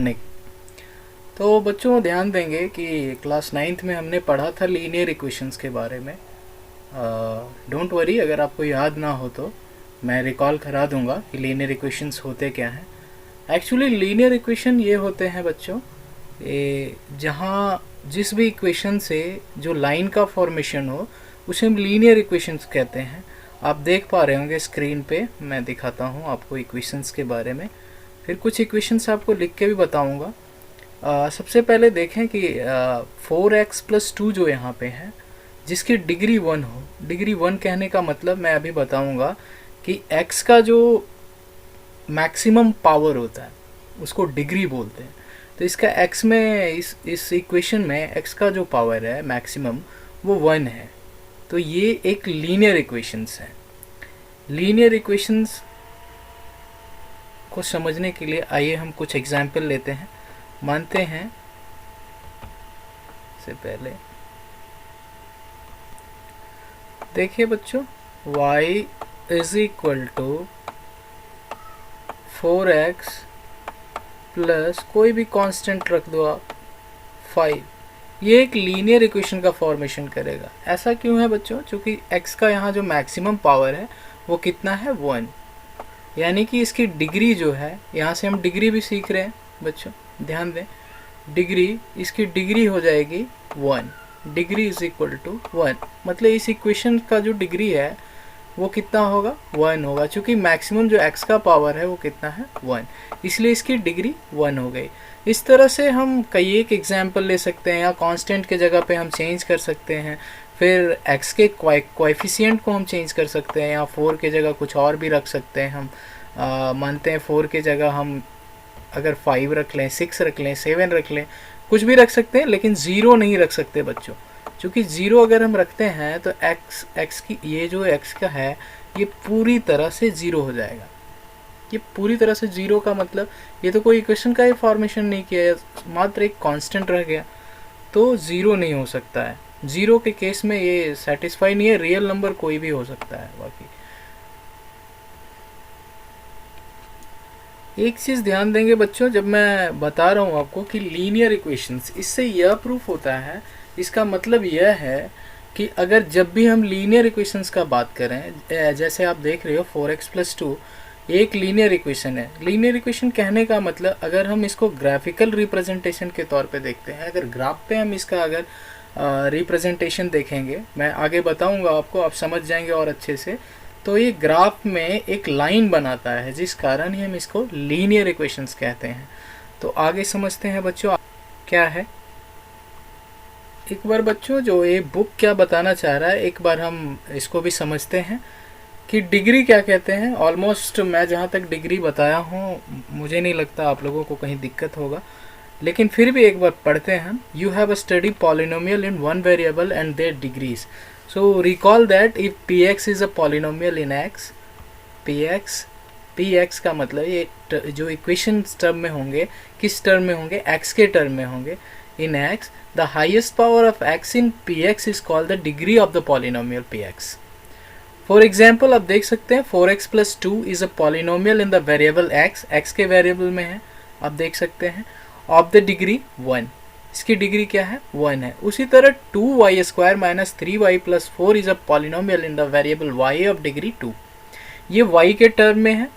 पढ़ने। तो बच्चों ध्यान देंगे कि क्लास 9th में हमने पढ़ा था लीनियर इक्वेशंस के बारे में। डोंट वरी, अगर आपको याद ना हो तो मैं रिकॉल करा दूंगा कि लीनियर इक्वेशंस होते क्या हैं। एक्चुअली लीनियर इक्वेशन ये होते हैं बच्चों, जहाँ जिस भी इक्वेशन से जो लाइन का फॉर्मेशन हो उसे हम लीनियर इक्वेशंस कहते हैं। आप देख पा रहे होंगे स्क्रीन पे, मैं दिखाता हूँ आपको इक्वेशंस के बारे में, फिर कुछ इक्वेशंस आपको लिख के भी बताऊँगा। सबसे पहले देखें कि 4x+2 जो यहाँ पे है जिसकी डिग्री 1 हो। डिग्री 1 कहने का मतलब मैं अभी बताऊँगा कि x का जो मैक्सिमम पावर होता है उसको डिग्री बोलते हैं। तो इसका x में इस इक्वेशन में x का जो पावर है मैक्सिमम वो 1 है। तो ये एक लीनियर इक्वेशंस है। लीनियर इक्वेशंस को समझने के लिए आइए हम कुछ एग्जाम्पल लेते हैं। मानते हैं से पहले देखिए बच्चों, y = 4x प्लस कोई भी कांस्टेंट रख दो आप 5, ये एक लीनियर इक्वेशन का फॉर्मेशन करेगा। ऐसा क्यों है बच्चों? क्योंकि x का यहाँ जो मैक्सिमम पावर है वो कितना है 1, यानी कि इसकी डिग्री जो है, यहाँ से हम डिग्री भी सीख रहे हैं बच्चों, ध्यान दें। डिग्री, इसकी डिग्री हो जाएगी 1। डिग्री = 1, मतलब इस इक्वेशन का जो डिग्री है वो कितना होगा? 1 होगा। चूँकि मैक्सिमम जो x का पावर है वो कितना है? 1, इसलिए इसकी डिग्री 1 हो गई। इस तरह से हम कई एक एग्जाम्पल ले सकते हैं, या कांस्टेंट के जगह पे हम चेंज कर सकते हैं, फिर x के कोएफिशिएंट को हम चेंज कर सकते हैं, या 4 के जगह कुछ और भी रख सकते हैं हम। मानते हैं 4 के जगह हम अगर 5 रख लें, 6 रख लें, 7 रख लें, कुछ भी रख सकते हैं, लेकिन 0 नहीं रख सकते बच्चों। क्योंकि 0 अगर हम रखते हैं तो x की ये जो x का है ये पूरी तरह से 0 हो जाएगा। ये पूरी तरह से 0 का मतलब ये तो कोई इक्वेशन का ही फॉर्मेशन नहीं किया है, मात्र एक कांस्टेंट रह गया, तो 0 नहीं हो सकता है। 0 के केस में ये सेटिस्फाई नहीं है, रियल नंबर कोई भी हो सकता है। बाकी एक चीज़ ध्यान देंगे बच्चों, जब मैं बता रहा हूँ आपको कि लीनियर इक्वेशंस, इससे यह प्रूफ होता है, इसका मतलब यह है कि अगर जब भी हम लीनियर इक्वेशंस का बात करें, जैसे आप देख रहे हो 4x+2 एक लीनियर इक्वेशन है। लीनियर इक्वेशन कहने का मतलब अगर हम इसको ग्राफिकल रिप्रेजेंटेशन के तौर पे देखते हैं, अगर ग्राफ पे हम इसका अगर रिप्रेजेंटेशन देखेंगे, मैं आगे बताऊंगा आपको, आप समझ जाएंगे और अच्छे से। तो ये ग्राफ में एक लाइन बनाता है, जिस कारण ही हम इसको लीनियर इक्वेशंस कहते हैं। तो आगे समझते हैं बच्चों क्या है। एक बार बच्चों जो ये बुक क्या बताना चाह रहा है, एक बार हम इसको भी समझते हैं कि डिग्री क्या कहते हैं। ऑलमोस्ट मैं जहाँ तक डिग्री बताया हूँ, मुझे नहीं लगता आप लोगों को कहीं दिक्कत होगा, लेकिन फिर भी एक बार पढ़ते हैं हम। You have study polynomial in one variable and their degrees. So recall that if px is a polynomial in x, px का मतलब ये जो इक्वेशन टर्म में होंगे, किस टर्म में होंगे? x के टर्म में होंगे। इन x, the highest power of x in px is called the degree of the polynomial px। For example आप देख सकते हैं 4x+2 is a polynomial in the variable x, x के वेरिएबल में है, आप देख सकते हैं, ऑफ द डिग्री 1। इसकी डिग्री क्या है? 1 है। उसी तरह 2y² - 3y+4 is a polynomial in the variable y of degree 2। ये y के टर्म में है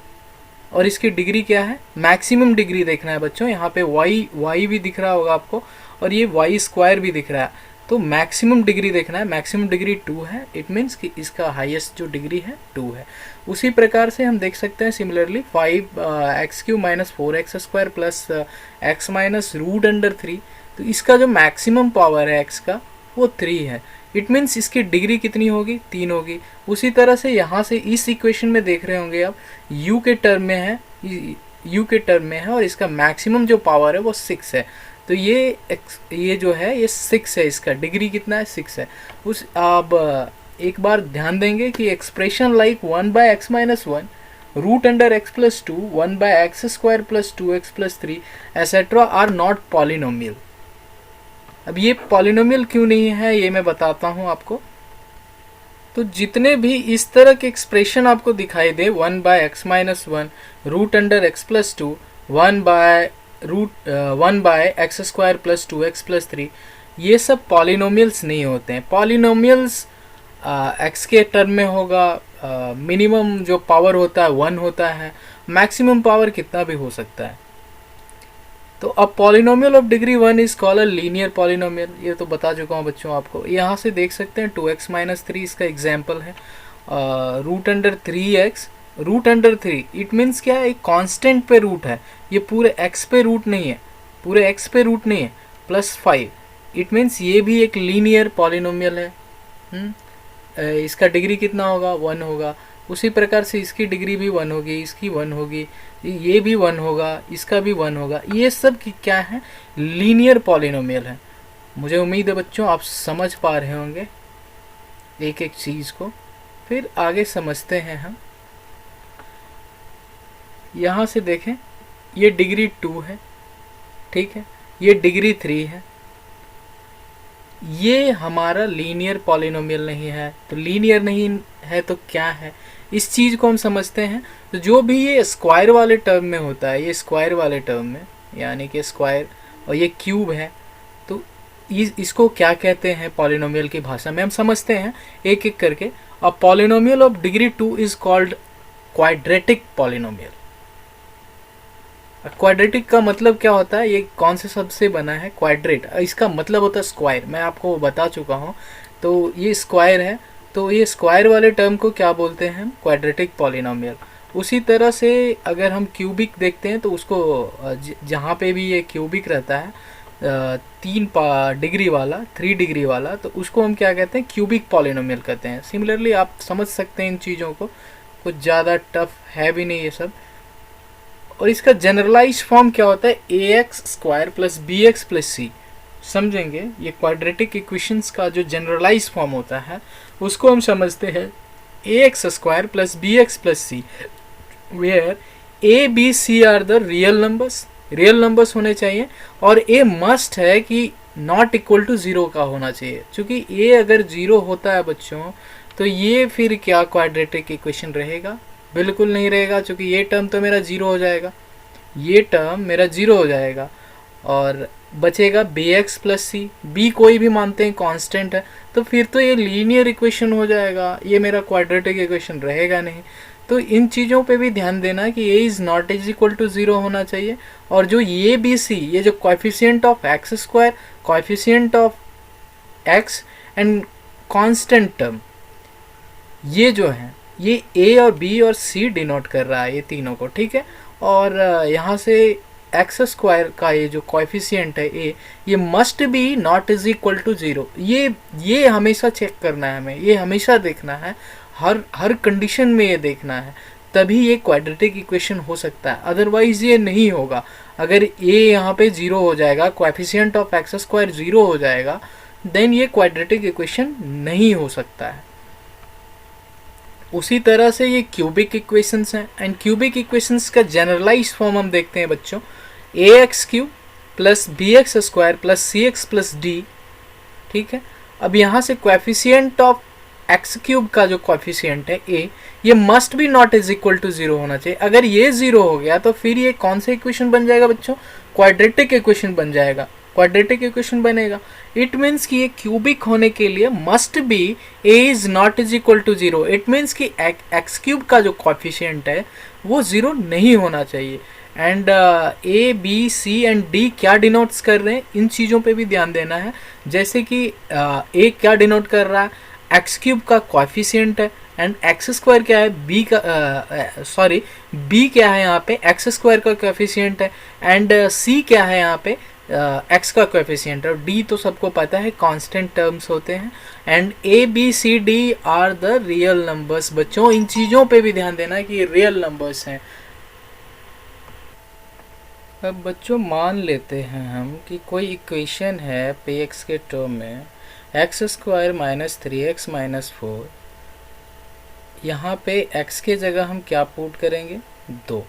और इसकी डिग्री क्या है? मैक्सिमम डिग्री देखना है बच्चों। यहाँ पे y भी दिख रहा होगा आपको और ये y² भी दिख रहा है, तो मैक्सिमम डिग्री देखना है। मैक्सिमम डिग्री 2 है, इट मीन्स कि इसका हाईएस्ट जो डिग्री है 2 है। उसी प्रकार से हम देख सकते हैं similarly 5x³ - 4x² plus x -√3, तो इसका जो मैक्सिमम पावर है x का वो 3 है। इट मीन्स इसकी डिग्री कितनी होगी? 3 होगी। उसी तरह से यहाँ से इस इक्वेशन में देख रहे होंगे आप, u के टर्म में है, u के टर्म में है और इसका मैक्सिमम जो पावर है वो 6 है। तो ये जो है ये 6 है, इसका डिग्री कितना है? 6 है। उस अब एक बार ध्यान देंगे कि expression like 1/x - 1 √x+2 1/x² + 2x + 3 etcetera are not polynomial. अब ये पॉलिनोमियल क्यों नहीं है ये मैं बताता हूँ आपको। तो जितने भी इस तरह के एक्सप्रेशन आपको दिखाई दे 1/x - 1 √x+2 1/x² root 1/x² + 2x + 3, ये सब पॉलिनोमियल्स नहीं होते हैं। पॉलिनोमियल्स x के टर्म में होगा, मिनिमम जो पावर होता है 1 होता है, मैक्सिमम पावर कितना भी हो सकता है। तो अब polynomial of degree 1 is called a linear polynomial, ये तो बता चुका हूँ बच्चों आपको। यहाँ से देख सकते हैं 2x - 3 इसका एग्जाम्पल है। √3x, √3 इट मीन्स क्या है, एक कांस्टेंट पे रूट है, ये पूरे x पे रूट नहीं है, पूरे x पे रूट नहीं है, +5 इट मीन्स ये भी एक लीनियर पॉलिनोमियल है। इसका डिग्री कितना होगा, 1 होगा। उसी प्रकार से इसकी डिग्री भी 1 होगी, इसकी 1 होगी, ये भी 1 होगा, इसका भी 1 होगा। ये सब क्या है, लीनियर पॉलिनोमियल है। मुझे उम्मीद है बच्चों आप समझ पा रहे होंगे एक एक चीज़ को। फिर आगे समझते हैं हम। यहाँ से देखें, ये डिग्री 2 है, ठीक है, ये डिग्री 3 है, ये हमारा लीनियर पॉलिनोमियल नहीं है। तो लीनियर नहीं है तो क्या है, इस चीज़ को हम समझते हैं। तो जो भी ये स्क्वायर वाले टर्म में होता है, ये स्क्वायर वाले टर्म में, यानी कि स्क्वायर, और ये क्यूब है, तो इसको क्या कहते हैं पॉलिनोमियल की भाषा में, हम समझते हैं एक एक करके। A polynomial of degree 2 is called quadratic polynomial. Quadratic का मतलब क्या होता है, ये कौन से शब्द से बना है, क्वाड्रेट, इसका मतलब होता है स्क्वायर, मैं आपको बता चुका हूँ। तो ये स्क्वायर है, तो ये स्क्वायर वाले टर्म को क्या बोलते हैं, क्वाड्रेटिक पॉलिनोमियल। उसी तरह से अगर हम क्यूबिक देखते हैं तो उसको जहाँ पे भी ये क्यूबिक रहता है 3 डिग्री वाला, 3 डिग्री वाला, तो उसको हम क्या कहते हैं, क्यूबिक पॉलिनोमियल कहते हैं। सिमिलरली आप समझ सकते हैं इन चीज़ों को, कुछ ज़्यादा टफ है भी नहीं ये सब। और इसका जनरलाइज फॉर्म क्या होता है, ax² + bx + c। समझेंगे, ये क्वाड्रेटिक इक्वेशंस का जो जनरलाइज फॉर्म होता है उसको हम समझते हैं ax² + bx + c, where a b c are the real numbers, real numbers होने चाहिए, और a मस्ट है कि नॉट इक्वल टू 0 का होना चाहिए। क्योंकि a अगर 0 होता है बच्चों, तो ये फिर क्या क्वाड्रेटिक इक्वेशन रहेगा, बिल्कुल नहीं रहेगा। क्योंकि ये टर्म तो मेरा 0 हो जाएगा, ये टर्म मेरा 0 हो जाएगा, और बचेगा bx + c। b कोई भी मानते हैं कांस्टेंट है, तो फिर तो ये लीनियर इक्वेशन हो जाएगा, ये मेरा क्वाड्रेटिक इक्वेशन रहेगा नहीं। तो इन चीज़ों पे भी ध्यान देना कि a is not is equal to 0 होना चाहिए। और जो ये b c, ये जो coefficient of x², coefficient of x and constant term, ये जो है ये a और b और c डिनोट कर रहा है, ये तीनों को, ठीक है। और यहाँ से x² का ये जो कोएफिशिएंट है a, ये must be not is equal to 0। ये हमेशा चेक करना है हमें, ये हमेशा देखना है, हर कंडीशन में ये देखना है, तभी ये क्वाड्रेटिक इक्वेशन हो सकता है, अदरवाइज ये नहीं होगा। अगर a यहाँ पे 0 हो जाएगा, कोएफिशिएंट ऑफ x² 0 हो जाएगा, देन ये क्वाड्रेटिक इक्वेशन नहीं हो सकता है। उसी तरह से ये क्यूबिक इक्वेशंस हैं, एंड क्यूबिक इक्वेशंस का जनरलाइज फॉर्म हम देखते हैं बच्चों, ax³ + bx² + cx + d, ठीक है। अब यहाँ से कोएफिशिएंट ऑफ x³ का जो कोएफिशिएंट है a, ये must be not is equal to 0 होना चाहिए। अगर ये 0 हो गया तो फिर ये कौन सा इक्वेशन बन जाएगा बच्चों, क्वाड्रेटिक इक्वेशन बन जाएगा, क्वाड्रेटिक इक्वेशन बनेगा। इट मीन्स कि ये क्यूबिक होने के लिए must be a is not is equal to 0। It means कि x³ का जो कोएफिशिएंट है वो 0 नहीं होना चाहिए। And a b c and d क्या डिनोट्स कर रहे हैं, इन चीज़ों पे भी ध्यान देना है। जैसे कि a क्या डिनोट कर रहा है, x³ का कोएफिशिएंट है, एंड x² क्या है, b क्या है यहाँ पे, x² का कोएफिशिएंट है, एंड c क्या है यहाँ पे, x का कोएफिशिएंट है, और d तो सबको पता है कांस्टेंट टर्म्स होते हैं। And a b c d are the real numbers. बच्चों इन चीज़ों पे भी ध्यान देना कि ये रियल नंबर्स हैं। अब बच्चों मान लेते हैं हम कि कोई इक्वेशन है px के टर्म में x² - 3x - 4, यहाँ पे x के जगह हम क्या पुट करेंगे, 2।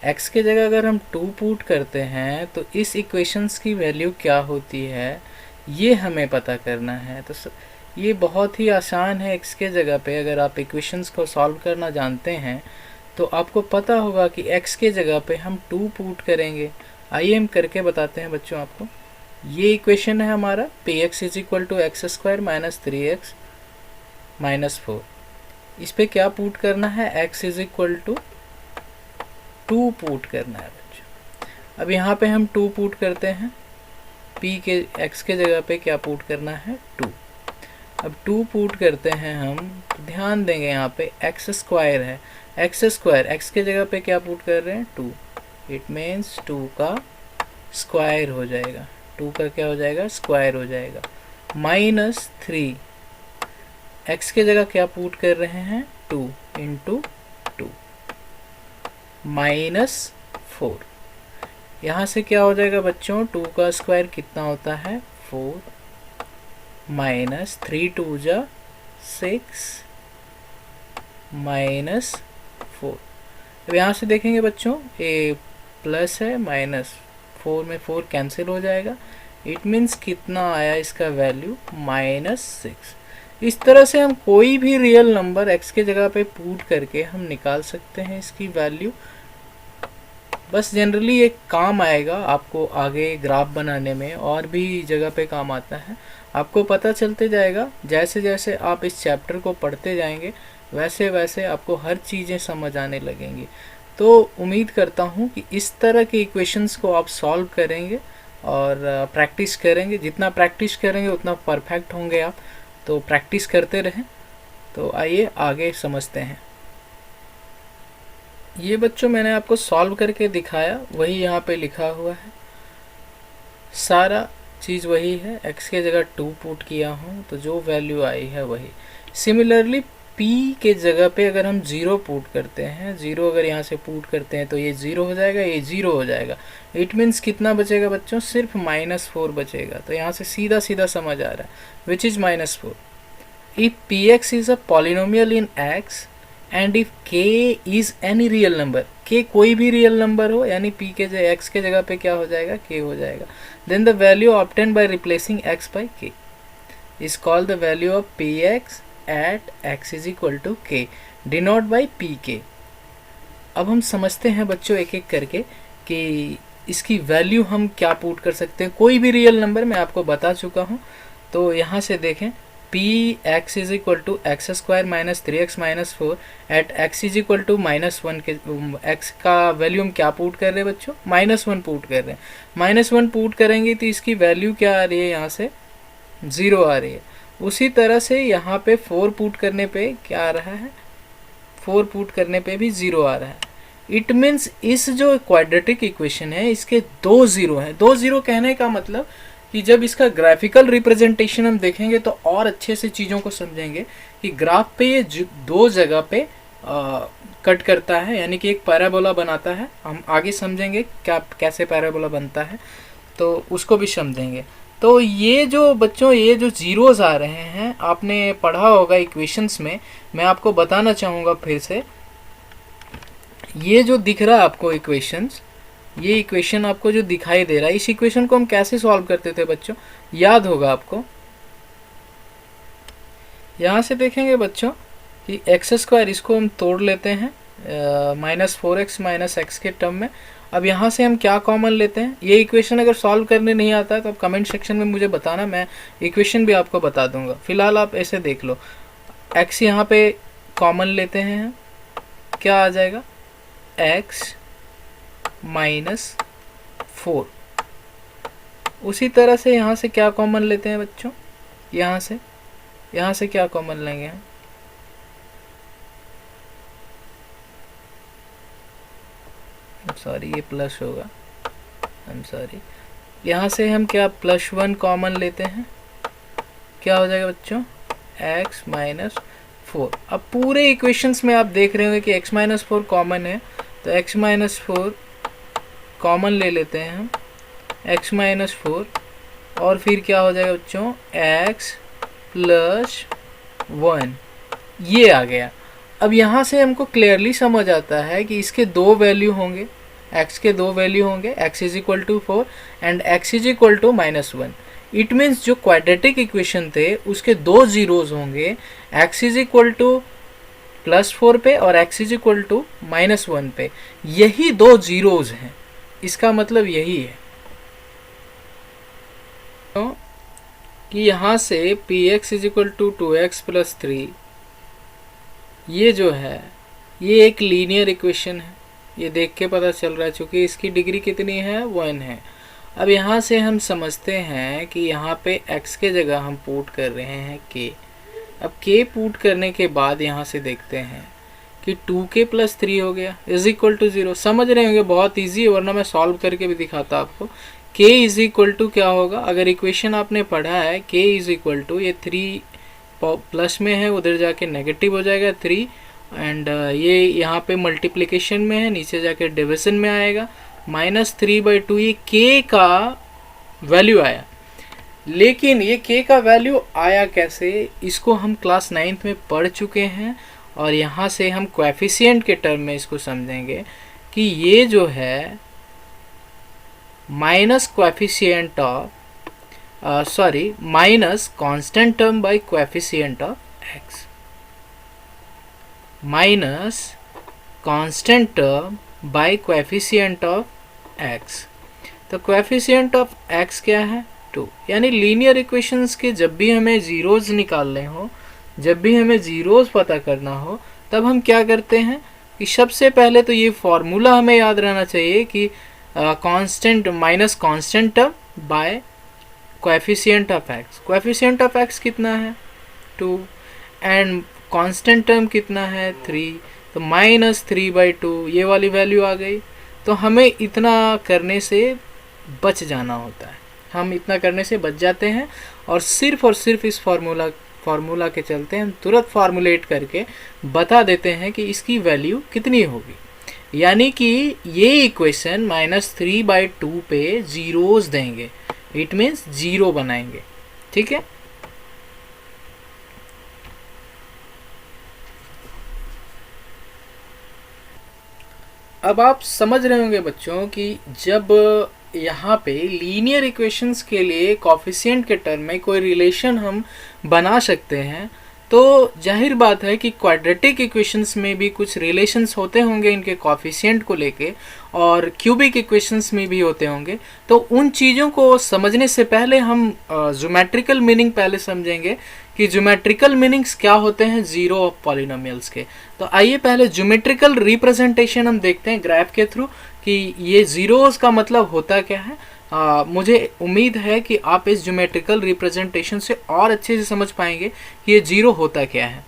x के जगह अगर हम 2 पुट करते हैं तो इस इक्वेशंस की वैल्यू क्या होती है, ये हमें पता करना है। तो ये बहुत ही आसान है। x के जगह पे अगर आप इक्वेशंस को सॉल्व करना जानते हैं तो आपको पता होगा कि x के जगह पे हम 2 पुट करेंगे, आइए हम करके बताते हैं बच्चों आपको। ये इक्वेशन है हमारा px is equal to x square minus 3x minus 4। इस पे क्या पुट करना है, x is equal to 2 put करना है बच्चों। अब यहाँ पे हम 2 पुट करते हैं, p के x के जगह पे क्या पुट करना है 2। अब 2 पुट करते हैं हम, तो ध्यान देंगे यहाँ पे एक्स स्क्वायर है, एक्स स्क्वायर एक्स के जगह पे क्या पुट कर रहे हैं 2, इट मीन्स 2 का स्क्वायर हो जाएगा, 2 का क्या हो जाएगा स्क्वायर हो जाएगा, माइनस 3 एक्स के जगह क्या पुट कर रहे हैं 2 इंटू 2 माइनस 4। यहाँ से क्या हो जाएगा बच्चों, 2 का स्क्वायर कितना होता है 4 माइनस 3 2 जा 6 माइनस 4। अब यहाँ से देखेंगे बच्चों ये प्लस है, माइनस 4 में 4 कैंसिल हो जाएगा, इट मीन्स कितना आया इसका वैल्यू -6। इस तरह से हम कोई भी रियल नंबर x के जगह पे पुट करके हम निकाल सकते हैं इसकी वैल्यू। बस जनरली एक काम आएगा आपको आगे ग्राफ बनाने में, और भी जगह पे काम आता है, आपको पता चलते जाएगा। जैसे जैसे आप इस चैप्टर को पढ़ते जाएंगे वैसे वैसे आपको हर चीज़ें समझ आने लगेंगी। तो उम्मीद करता हूँ कि इस तरह के इक्वेशंस को आप सॉल्व करेंगे और प्रैक्टिस करेंगे। जितना प्रैक्टिस करेंगे उतना परफेक्ट होंगे आप, तो प्रैक्टिस करते रहें। तो आइए आगे समझते हैं। ये बच्चों मैंने आपको सॉल्व करके दिखाया, वही यहाँ पे लिखा हुआ है, सारा चीज़ वही है। x के जगह 2 पुट किया हूँ तो जो वैल्यू आई है वही। सिमिलरली p के जगह पे अगर हम 0 पुट करते हैं, 0 अगर यहाँ से पुट करते हैं तो ये 0 हो जाएगा, ये 0 हो जाएगा। इट मीन्स कितना बचेगा बच्चों, सिर्फ -4 बचेगा। तो यहाँ से सीधा सीधा समझ आ रहा है, which is -4। If px is a polynomial in x and if k is any real number, k कोई भी रियल नंबर हो, यानी p के जगह x के जगह पे क्या हो जाएगा k हो जाएगा, then the value obtained by replacing x by k is called the value of px at x is equal to k denoted by pk। अब हम समझते हैं बच्चों एक एक करके कि इसकी वैल्यू हम क्या पुट कर सकते हैं। कोई भी रियल नंबर मैं आपको बता चुका हूँ। तो यहाँ से देखें p x is equal to x square minus 3x minus 4 at x is equal to -1 के एक्स का वैल्यू हम क्या पुट कर रहे हैं बच्चों, -1 पुट कर रहे हैं। -1 पुट करेंगे तो इसकी वैल्यू क्या आ रही है, यहाँ से 0 आ रही है। उसी तरह से यहाँ पे 4 पुट करने पे क्या आ रहा है, 4 पुट करने पे भी 0 आ रहा है। इट मीन्स इस जो क्वाड्रेटिक इक्वेशन है इसके 2 0 हैं। 2 0 कहने का मतलब कि जब इसका ग्राफिकल रिप्रेजेंटेशन हम देखेंगे तो और अच्छे से चीज़ों को समझेंगे कि ग्राफ पे ये 2 जगह पे कट करता है, यानी कि एक पैराबोला बनाता है। हम आगे समझेंगे क्या कैसे पैराबोला बनता है, तो उसको भी समझेंगे। तो ये जो बच्चों ये जो जीरोस आ रहे हैं आपने पढ़ा होगा इक्वेशंस में, मैं आपको बताना चाहूँगा फिर से। ये जो दिख रहा है आपको इक्वेशंस, ये इक्वेशन आपको जो दिखाई दे रहा है, इस इक्वेशन को हम कैसे सॉल्व करते थे बच्चों, याद होगा आपको। यहाँ से देखेंगे बच्चों कि एक्स स्क्वायर इसको हम तोड़ लेते हैं -4x माइनस एक्स के टर्म में। अब यहाँ से हम क्या कॉमन लेते हैं, ये इक्वेशन अगर सॉल्व करने नहीं आता है तो आप कमेंट सेक्शन में मुझे बताना, मैं इक्वेशन भी आपको बता दूंगा। फिलहाल आप ऐसे देख लो, x यहाँ पे कॉमन लेते हैं, क्या आ जाएगा x -4। उसी तरह से यहाँ से क्या कॉमन लेते हैं बच्चों, यहाँ से क्या कॉमन लेंगे हम, सॉरी ये प्लस होगा, सॉरी यहाँ से हम क्या +1 कॉमन लेते हैं, क्या हो जाएगा बच्चों x -4। अब पूरे इक्वेशंस में आप देख रहे होंगे कि x -4 कॉमन है, तो x -4 कॉमन ले लेते हैं हम, x -4 और फिर क्या हो जाएगा बच्चों x +1, ये आ गया। अब यहाँ से हमको क्लियरली समझ आता है कि इसके 2 वैल्यू होंगे, x के 2 वैल्यू होंगे, x is equal to 4 and x is equal to -1। It means जो क्वाड्रेटिक इक्वेशन थे उसके 2 जीरोज होंगे, x इज इक्वल टू +4 पे और x इज इक्वल टू -1 पे। यही 2 जीरोज हैं, इसका मतलब यही है तो कि यहाँ से p x is equal to 2x plus 3, ये जो है ये एक लीनियर इक्वेशन है, ये देख के पता चल रहा है क्योंकि इसकी डिग्री कितनी है 1 है। अब यहाँ से हम समझते हैं कि यहाँ पे x के जगह हम पुट कर रहे हैं k। अब k पुट करने के बाद यहाँ से देखते हैं कि 2k प्लस 3 हो गया इज इक्वल टू 0। समझ रहे होंगे बहुत इजी है, वरना मैं सॉल्व करके भी दिखाता आपको। k इज इक्वल टू क्या होगा, अगर इक्वेशन आपने पढ़ा है k इज इक्वल टू ये 3 प्लस में है, उधर जाके नेगेटिव हो जाएगा 3, एंड ये यहाँ पे मल्टीप्लिकेशन में है, नीचे जाके डिविजन में आएगा -3/2। ये k का वैल्यू आया, लेकिन ये k का वैल्यू आया कैसे, इसको हम क्लास 9th में पढ़ चुके हैं। और यहाँ से हम कोएफिशिएंट के टर्म में इसको समझेंगे कि ये जो है minus coefficient of minus constant term by coefficient of x, minus constant term by coefficient of x। तो कोएफिशिएंट ऑफ x क्या है 2। यानी लीनियर इक्वेशंस के जब भी हमें जीरोज निकालने हो, जब भी हमें जीरोज पता करना हो, तब हम क्या करते हैं कि सबसे पहले तो ये फॉर्मूला हमें याद रहना चाहिए कि constant minus constant term by coefficient of x। Coefficient of x कितना है 2 एंड कांस्टेंट टर्म कितना है 3, तो -3/2 ये वाली वैल्यू आ गई। तो हमें इतना करने से बच जाना होता है, हम इतना करने से बच जाते हैं और सिर्फ इस फार्मूला के चलते हम तुरंत फार्मूलेट करके बता देते हैं कि इसकी वैल्यू कितनी होगी। यानी कि ये इक्वेशन -3/2 पे जीरोज देंगे, इट मीन्स 0 बनाएंगे। ठीक है, अब आप समझ रहे होंगे बच्चों कि जब यहाँ पे लीनियर इक्वेशंस के लिए कोएफिशिएंट के टर्म में कोई रिलेशन हम बना सकते हैं, तो जाहिर बात है कि क्वाड्रेटिक इक्वेशंस में भी कुछ रिलेशंस होते होंगे इनके कोएफिशिएंट को लेके, और क्यूबिक इक्वेशंस में भी होते होंगे। तो उन चीज़ों को समझने से पहले हम ज्योमेट्रिकल मीनिंग पहले समझेंगे कि ज्योमेट्रिकल मीनिंग्स क्या होते हैं जीरो ऑफ पॉलिनोमियल्स के। तो आइए पहले ज्योमेट्रिकल रिप्रेजेंटेशन हम देखते हैं ग्राफ के थ्रू कि ये जीरोस का मतलब होता क्या है। मुझे उम्मीद है कि आप इस ज्योमेट्रिकल रिप्रेजेंटेशन से और अच्छे से समझ पाएंगे कि ये जीरो होता क्या है।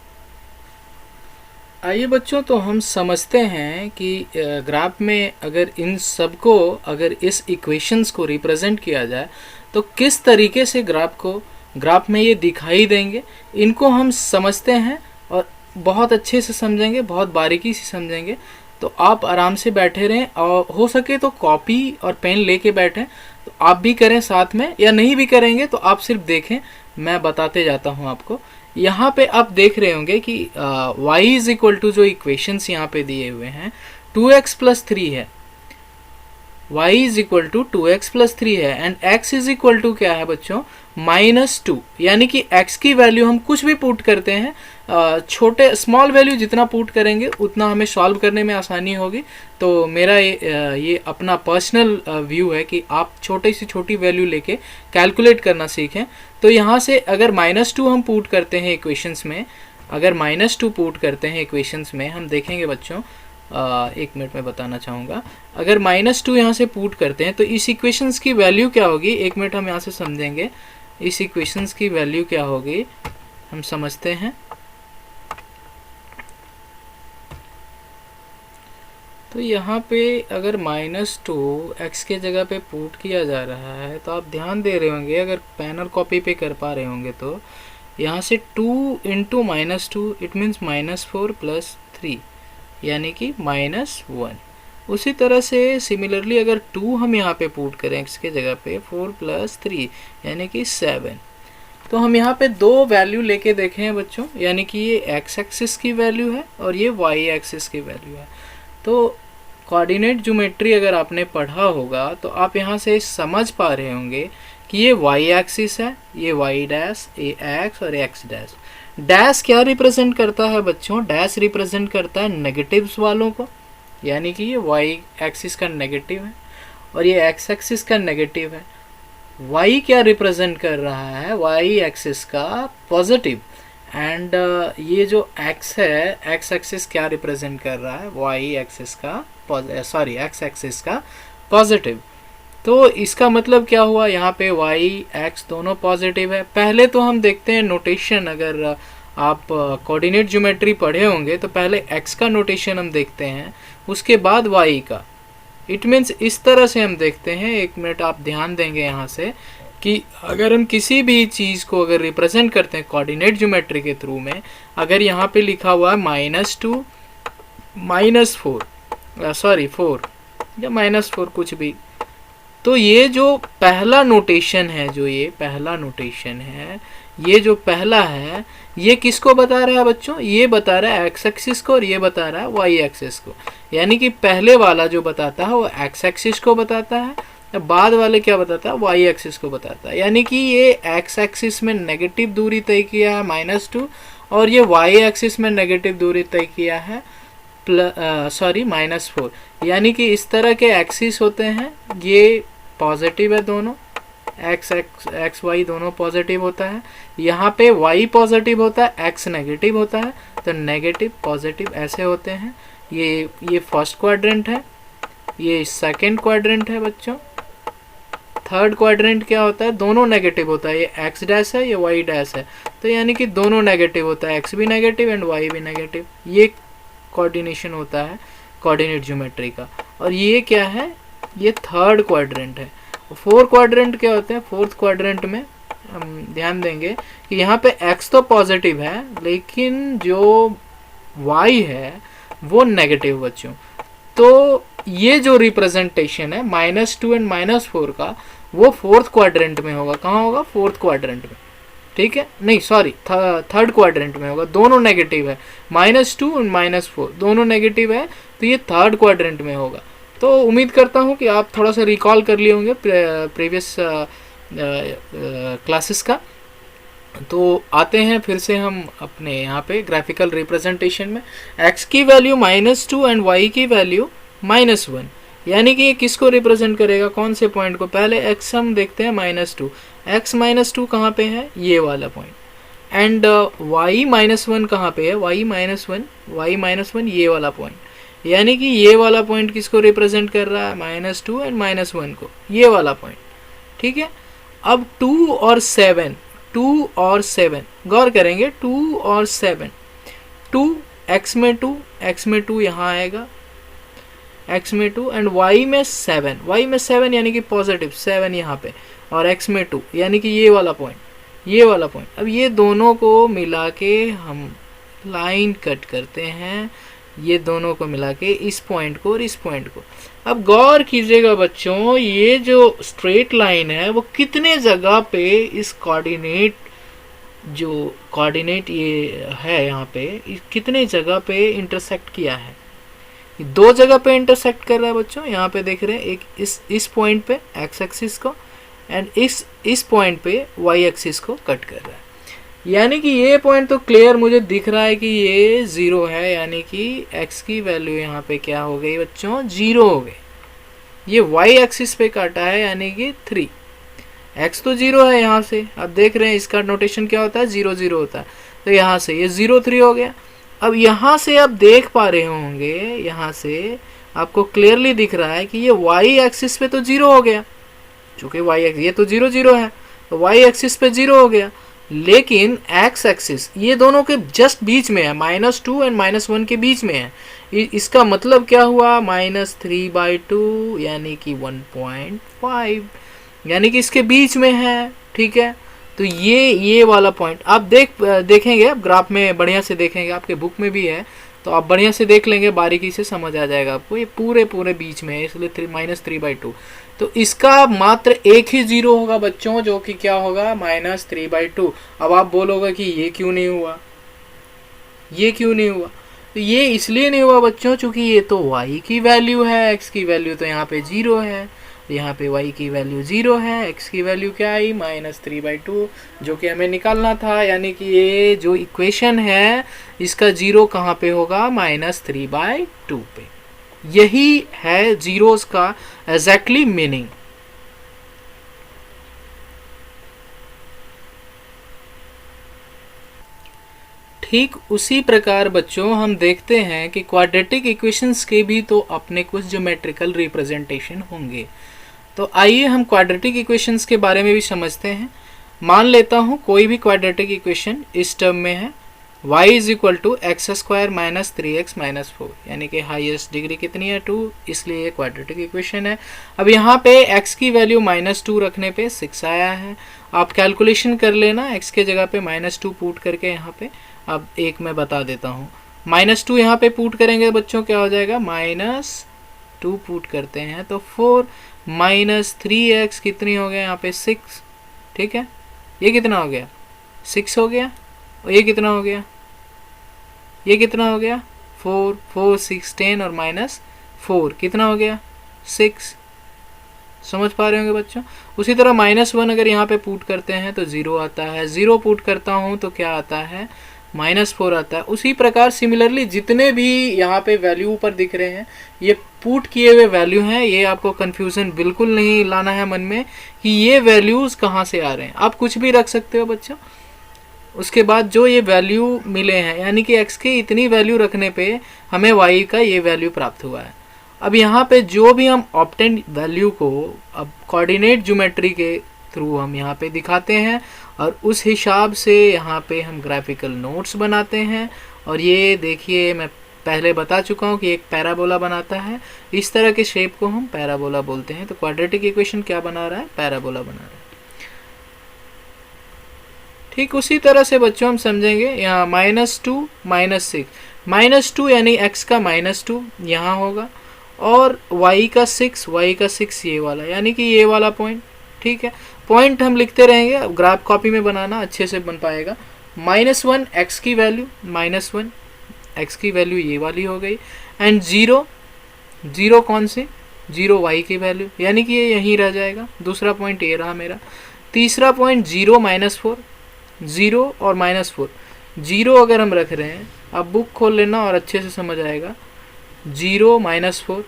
आइए बच्चों, तो हम समझते हैं कि ग्राफ में अगर इन सब को, अगर इस इक्वेशंस को रिप्रेजेंट किया जाए तो किस तरीके से ग्राफ में ये दिखाई देंगे, इनको हम समझते हैं और बहुत अच्छे से समझेंगे, बहुत बारीकी से समझेंगे। तो आप आराम से बैठे रहें और हो सके तो कॉपी और पेन लेके बैठें, तो आप भी करें साथ में, या नहीं भी करेंगे तो आप सिर्फ देखें, मैं बताते जाता हूं आपको। यहाँ पे आप देख रहे होंगे कि y इज इक्वल टू, जो इक्वेशंस यहाँ पे दिए हुए हैं 2x प्लस 3 है, y is equal to 2x plus 3 है, and x is equal to क्या है बच्चों -2। यानी कि x की वैल्यू हम कुछ भी पुट करते हैं, छोटे स्मॉल वैल्यू जितना पुट करेंगे उतना हमें सॉल्व करने में आसानी होगी। तो मेरा ये अपना पर्सनल व्यू है कि आप छोटी से छोटी वैल्यू लेके कैलकुलेट करना सीखें। तो यहाँ से अगर -2 हम पुट करते हैं इक्वेशंस में, अगर -2 पुट करते हैं इक्वेशंस में, हम देखेंगे बच्चों, एक मिनट में बताना चाहूँगा। अगर -2 यहाँ से पुट करते हैं तो इस इक्वेशंस की वैल्यू क्या होगी, एक मिनट हम यहाँ से समझेंगे इस इक्वेशंस की वैल्यू क्या होगी, हम समझते हैं। तो यहाँ पे अगर -2 x के जगह पे पुट किया जा रहा है, तो आप ध्यान दे रहे होंगे, अगर पेन और कॉपी पे कर पा रहे होंगे तो यहाँ से 2 इंटू -2 इट मीन्स -4 प्लस 3 यानी कि -1। उसी तरह से सिमिलरली अगर 2 हम यहाँ पे पुट करें x के जगह पे, 4 प्लस 3 यानी कि 7। तो हम यहाँ पे दो वैल्यू लेके देखे हैं बच्चों, यानी कि ये x एक्सिस की वैल्यू है और ये y एक्सिस की वैल्यू है। तो कोऑर्डिनेट ज्योमेट्री अगर आपने पढ़ा होगा तो आप यहाँ से समझ पा रहे होंगे कि ये y एक्सिस है, ये y डैश, ये x और x डैश। डैश क्या रिप्रेजेंट करता है बच्चों, डैश रिप्रेजेंट करता है नेगेटिव्स वालों को, यानी कि ये y एक्सिस का नेगेटिव है। और ये एक्स एक्सिस का नेगेटिव है। y क्या रिप्रेजेंट कर रहा है, y एक्सिस का पॉजिटिव, एंड ये जो x है, x एक्सिस क्या रिप्रेजेंट कर रहा है, y एक्सिस का सॉरी x एक्सिस का पॉजिटिव। तो इसका मतलब क्या हुआ, यहाँ पे y x दोनों पॉजिटिव है। पहले तो हम देखते हैं नोटेशन, अगर आप कोऑर्डिनेट ज्योमेट्री पढ़े होंगे तो पहले x का नोटेशन हम देखते हैं, उसके बाद y का। इट मीन्स इस तरह से हम देखते हैं, एक मिनट आप ध्यान देंगे यहाँ से, कि अगर हम किसी भी चीज़ को अगर रिप्रेजेंट करते हैं कोऑर्डिनेट ज्योमेट्री के थ्रू में, अगर यहाँ पे लिखा हुआ है -2 -4 सॉरी 4 या -4 कुछ भी, तो ये जो पहला नोटेशन है, जो ये पहला नोटेशन है, ये जो पहला है, ये किसको बता रहा है बच्चों, ये बता रहा है एक्स एक्सिस को और ये बता रहा है वाई एक्सिस को। यानी कि पहले वाला जो बताता है वो एक्स एक्सिस को बताता है, बाद वाले क्या बताता है, वाई एक्सिस को बताता है। यानी कि ये एक्स एक्सिस में नेगेटिव दूरी तय किया है -2, और ये वाई एक्सिस में नेगेटिव दूरी तय किया है -4। यानी कि इस तरह के एक्सिस होते हैं, ये पॉजिटिव है दोनों, एक्स वाई दोनों पॉजिटिव होता है। यहाँ पे वाई पॉजिटिव होता है, एक्स नेगेटिव होता है, तो नेगेटिव पॉजिटिव ऐसे होते हैं। ये फर्स्ट क्वाड्रेंट है, ये सेकंड क्वाड्रेंट है बच्चों। थर्ड क्वाड्रेंट क्या होता है, दोनों नेगेटिव होता है, ये एक्स डैश है, ये वाई डैश है, तो यानी कि दोनों नेगेटिव होता है, एक्स भी नेगेटिव एंड वाई भी नेगेटिव। ये कोऑर्डिनेशन होता है कोऑर्डिनेट ज्योमेट्री का। और ये क्या है, ये थर्ड क्वाड्रेंट है। फोर्थ क्वाड्रेंट क्या होते हैं, फोर्थ क्वाड्रेंट में हम ध्यान देंगे कि यहाँ पे x तो पॉजिटिव है, लेकिन जो y है वो नेगेटिव बच्चों। तो ये जो रिप्रेजेंटेशन है -2 एंड -4 का, वो फोर्थ क्वाड्रेंट में होगा। कहाँ होगा, फोर्थ क्वाड्रेंट में, ठीक है, नहीं सॉरी थर्ड क्वाड्रेंट में होगा। दोनों नेगेटिव है, -2 एंड -4 दोनों नेगेटिव है, तो ये थर्ड क्वाड्रेंट में होगा। तो उम्मीद करता हूँ कि आप थोड़ा सा रिकॉल कर लिए होंगे प्रीवियस क्लासेस का। तो आते हैं फिर से हम अपने यहाँ पे ग्राफिकल रिप्रेजेंटेशन में। x की वैल्यू -2 एंड y की वैल्यू -1, यानी कि ये किसको रिप्रेजेंट करेगा, कौन से पॉइंट को। पहले x हम देखते हैं -2, x -2 कहाँ पे है, ये वाला पॉइंट, एंड y -1 कहाँ पे है, y -1 ये वाला पॉइंट। यानी कि ये वाला पॉइंट किसको रिप्रेजेंट कर रहा है, -2 एंड -1 को, ये वाला पॉइंट, ठीक है। अब 2 और 7 गौर करेंगे, 2 और 7, 2 x में 2 यहाँ आएगा, x में 2 एंड y में 7 यानी कि पॉजिटिव 7 यहाँ पे, और x में 2 यानी कि ये वाला पॉइंट। अब ये दोनों को मिला के हम लाइन कट करते हैं, ये दोनों को मिला के इस पॉइंट को और इस पॉइंट को। अब गौर कीजिएगा बच्चों, ये जो स्ट्रेट लाइन है वो कितने जगह पे इस कोऑर्डिनेट ये है यहाँ पे, कितने जगह पे इंटरसेक्ट किया है, 2 जगह पे इंटरसेक्ट कर रहा है बच्चों। यहाँ पे देख रहे हैं, एक इस पॉइंट पे एक्स एक्सिस को, एंड इस पॉइंट पे वाई एक्सिस को कट कर रहा है। यानी कि ये पॉइंट तो क्लियर मुझे दिख रहा है कि ये 0 है, यानी कि x की वैल्यू यहाँ पे क्या हो गई बच्चों, 0 हो गई। ये y एक्सिस पे काटा है, यानी कि 3, x तो 0 है यहाँ से। अब देख रहे हैं इसका नोटेशन क्या होता है, 0 0 होता है, तो यहाँ से ये 0 3 हो गया। अब यहाँ से आप देख पा रहे होंगे, यहाँ से आपको क्लियरली दिख रहा है कि ये y एक्सिस पे तो 0 हो गया, चूँकि y ये तो 0 0 है, तो y एक्सिस पे 0 हो गया। लेकिन x एक्सिस ये दोनों के जस्ट बीच में है, -2 एंड -1 के बीच में है। इसका मतलब क्या हुआ, -3/2 यानी कि 1.5, यानी कि इसके बीच में है, ठीक है। तो ये वाला पॉइंट आप देखेंगे, आप ग्राफ में बढ़िया से देखेंगे, आपके बुक में भी है, तो आप बढ़िया से देख लेंगे, बारीकी से समझ आ जाएगा आपको। ये पूरे बीच में है, इसलिए -3/2। तो इसका मात्र एक ही 0 होगा बच्चों, जो कि क्या होगा, -3/2। अब आप बोलोगे कि ये क्यों नहीं हुआ, तो ये इसलिए नहीं हुआ बच्चों, चूंकि ये तो y की वैल्यू है, x की वैल्यू तो यहाँ पे 0 है, यहाँ पे y की वैल्यू 0 है, x की वैल्यू क्या आई, -3/2, जो कि हमें निकालना था। यानी कि ये जो इक्वेशन है इसका 0 कहाँ पे होगा, -3/2 पे। यही है जीरोस का एग्जैक्टली मीनिंग। ठीक उसी प्रकार बच्चों हम देखते हैं कि क्वाड्रेटिक इक्वेशंस के भी तो अपने कुछ ज्योमेट्रिकल रिप्रेजेंटेशन होंगे। तो आइए हम क्वाड्रेटिक इक्वेशंस के बारे में भी समझते हैं। मान लेता हूँ कोई भी क्वाड्रेटिक इक्वेशन इस टर्म में है, y is equal to x square minus 3x minus 4, यानी कि हाईएस्ट डिग्री कितनी है 2, इसलिए ये क्वाड्रेटिक इक्वेशन है। अब यहाँ पे x की वैल्यू -2 रखने पे 6 आया है। आप कैलकुलेशन कर लेना, x के जगह पे -2 पुट करके यहाँ पे। अब एक मैं बता देता हूँ, -2 यहाँ पे पुट करेंगे बच्चों क्या हो जाएगा, -2 पुट करते हैं तो 4 माइनस 3x कितनी हो गया यहाँ पे 6, ठीक है। ये कितना हो गया 6 हो गया, और ये कितना हो गया, ये कितना हो गया 4, 4 6 10 और -4 कितना हो गया 6। समझ पा रहे होंगे बच्चों। उसी तरह -1 अगर यहाँ पे पुट करते हैं तो 0 आता है, 0 पुट करता हूँ तो क्या आता है -4 आता है। उसी प्रकार सिमिलरली जितने भी यहाँ पे वैल्यू ऊपर दिख रहे हैं ये पुट किए हुए वैल्यू हैं। ये आपको कंफ्यूजन बिल्कुल नहीं लाना है मन में कि ये वैल्यूज कहाँ से आ रहे हैं, आप कुछ भी रख सकते हो बच्चों। उसके बाद जो ये वैल्यू मिले हैं, यानी कि x की इतनी वैल्यू रखने पे हमें y का ये वैल्यू प्राप्त हुआ है। अब यहाँ पे जो भी हम ऑब्टेन वैल्यू को अब कोऑर्डिनेट ज्योमेट्री के थ्रू हम यहाँ पे दिखाते हैं और उस हिसाब से यहाँ पे हम ग्राफिकल नोट्स बनाते हैं। और ये देखिए मैं पहले बता चुका हूँ कि एक पैराबोला बनाता है, इस तरह के शेप को हम पैराबोला बोलते हैं। तो क्वाड्रेटिक इक्वेशन क्या बना रहा है, पैराबोला बना रहा है। ठीक उसी तरह से बच्चों हम समझेंगे यहाँ -2 -6, -2 यानी x का -2 यहाँ होगा और y का 6 ये वाला, यानी कि ये वाला पॉइंट। ठीक है, पॉइंट हम लिखते रहेंगे, अब ग्राफ कॉपी में बनाना अच्छे से बन पाएगा। -1 x की वैल्यू, -1 x की वैल्यू ये वाली हो गई, एंड 0 कौन सी, 0 y की वैल्यू, यानी कि ये यहीं रह जाएगा। दूसरा पॉइंट ये रहा मेरा। तीसरा पॉइंट 0 -4, 0 और -4, 0 अगर हम रख रहे हैं, आप बुक खोल लेना और अच्छे से समझ आएगा। 0 -4,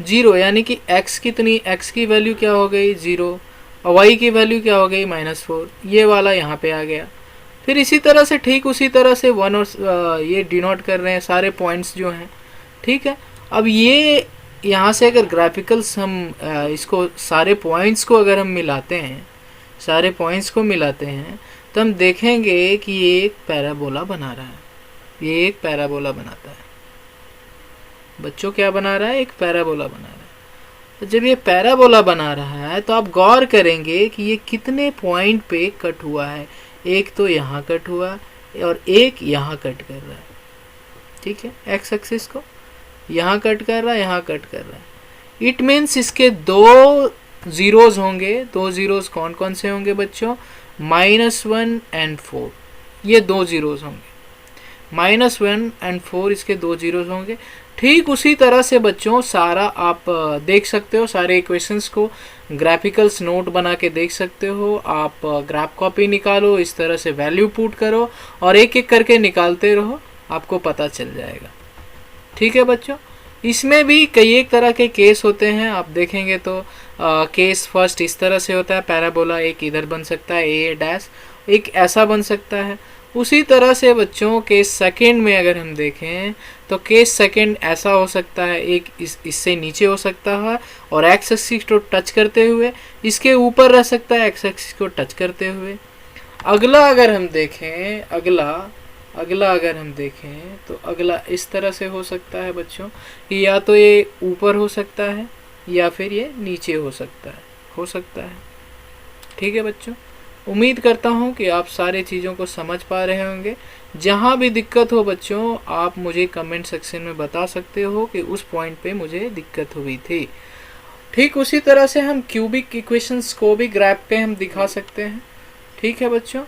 0 यानी कि x कितनी, x की वैल्यू क्या हो गई 0 और y की वैल्यू क्या हो गई -4, ये वाला यहाँ पे आ गया। फिर इसी तरह से ठीक उसी तरह से 1 और ये डिनोट कर रहे हैं सारे पॉइंट्स जो हैं। ठीक है, अब ये यहाँ से अगर ग्राफिकल्स हम इसको सारे पॉइंट्स को अगर हम मिलाते हैं, सारे पॉइंट्स को मिलाते हैं तो हम देखेंगे कि ये एक पैराबोला बना रहा है, ये एक पैराबोला बनाता है बच्चों। क्या बना रहा है, एक पैराबोला बना रहा है। तो जब ये पैराबोला बना रहा है तो आप गौर करेंगे कि ये कितने पॉइंट पे कट हुआ है। एक तो यहाँ कट हुआ और एक यहाँ कट कर रहा है। ठीक है, एक्स एक्सिस को यहाँ कट कर रहा है, यहाँ कट कर रहा है। इट मीन्स इसके 2 जीरोज होंगे। 2 जीरोज कौन कौन से होंगे बच्चों, -1 एंड 4, ये 2 जीरोज होंगे। -1 एंड 4 इसके 2 जीरोज होंगे। ठीक उसी तरह से बच्चों सारा आप देख सकते हो, सारे इक्वेशंस को ग्राफिकल्स नोट बना के देख सकते हो। आप ग्राफ कॉपी निकालो, इस तरह से वैल्यू पुट करो और एक एक करके निकालते रहो, आपको पता चल जाएगा। ठीक है बच्चों, इसमें भी कई एक तरह के केस होते हैं। आप देखेंगे तो केस फर्स्ट इस तरह से होता है, पैराबोला एक इधर बन सकता है ए डैश, एक ऐसा बन सकता है। उसी तरह से बच्चों केस सेकंड में अगर हम देखें तो केस सेकंड ऐसा हो सकता है, एक इससे नीचे हो सकता है और एक्स एक्सिस को टच करते हुए, इसके ऊपर रह सकता है एक्स एक्सिस को टच करते हुए। अगला अगर हम देखें, अगला अगर हम देखें तो अगला इस तरह से हो सकता है बच्चों कि या तो ये ऊपर हो सकता है या फिर ये नीचे हो सकता है। ठीक है बच्चों, उम्मीद करता हूँ कि आप सारे चीज़ों को समझ पा रहे होंगे। जहाँ भी दिक्कत हो बच्चों आप मुझे कमेंट सेक्शन में बता सकते हो कि उस पॉइंट पे मुझे दिक्कत हुई थी। ठीक उसी तरह से हम क्यूबिक इक्वेशंस को भी ग्राफ पे हम दिखा सकते हैं। ठीक है बच्चों,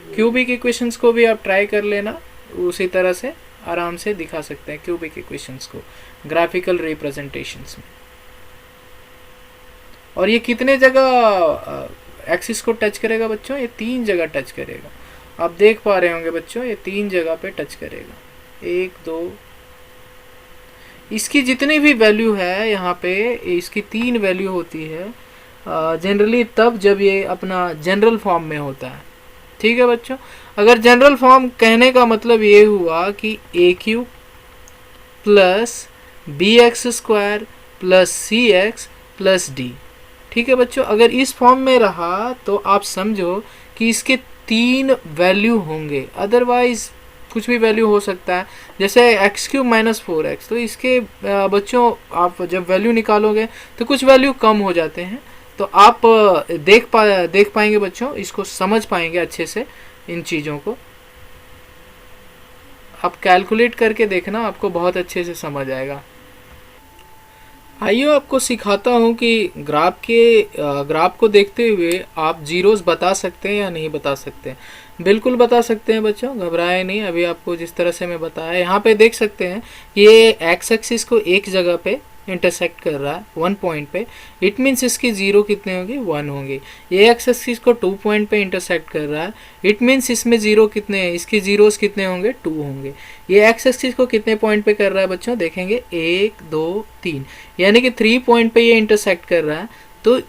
क्यूबिक इक्वेशंस को भी आप ट्राई कर लेना, उसी तरह से आराम से दिखा सकते हैं क्यूबिक इक्वेशंस को ग्राफिकल रिप्रेजेंटेशंस में। और ये कितने जगह एक्सिस को टच करेगा बच्चों, ये 3 जगह टच करेगा। आप देख पा रहे होंगे बच्चों, ये 3 जगह पे टच करेगा, 1 2 इसकी जितनी भी वैल्यू है यहाँ पे, इसकी 3 वैल्यू होती है जनरली तब जब ये अपना जनरल फॉर्म में होता है। ठीक है बच्चों, अगर जनरल फॉर्म कहने का मतलब ये हुआ कि a cube plus b x square plus c x plus d. ठीक है बच्चों, अगर इस फॉर्म में रहा तो आप समझो कि इसके 3 वैल्यू होंगे, अदरवाइज कुछ भी वैल्यू हो सकता है। जैसे एक्स क्यूब माइनस 4x, तो इसके बच्चों आप जब वैल्यू निकालोगे तो कुछ वैल्यू कम हो जाते हैं, तो आप देख पाएंगे बच्चों, इसको समझ पाएंगे अच्छे से। इन चीज़ों को आप कैलकुलेट करके देखना, आपको बहुत अच्छे से समझ आएगा। आइए आपको सिखाता हूँ कि ग्राफ को देखते हुए आप जीरोस बता सकते हैं या नहीं बता सकते। बिल्कुल बता सकते हैं बच्चों, घबराए नहीं। अभी आपको जिस तरह से मैं बताया, यहाँ पे देख सकते हैं ये एक्स एक्सिस को एक जगह पे इंटरसेक्ट कर रहा है 1 पॉइंट पे, इट मीन्स इसकी जीरो कितने होंगे, 1 होंगे। ये एक्स एक्सिस को 2 पॉइंट पे इंटरसेक्ट कर रहा है, इट मीन्स इसमें जीरो कितने हैं, इसकी जीरोस कितने होंगे, 2 होंगे। ये एक्स एक्सिस को कितने पॉइंट पे कर रहा है बच्चों, देखेंगे 1 2 3, यानी कि 3 पॉइंट पे ये इंटरसेक्ट कर रहा है, तो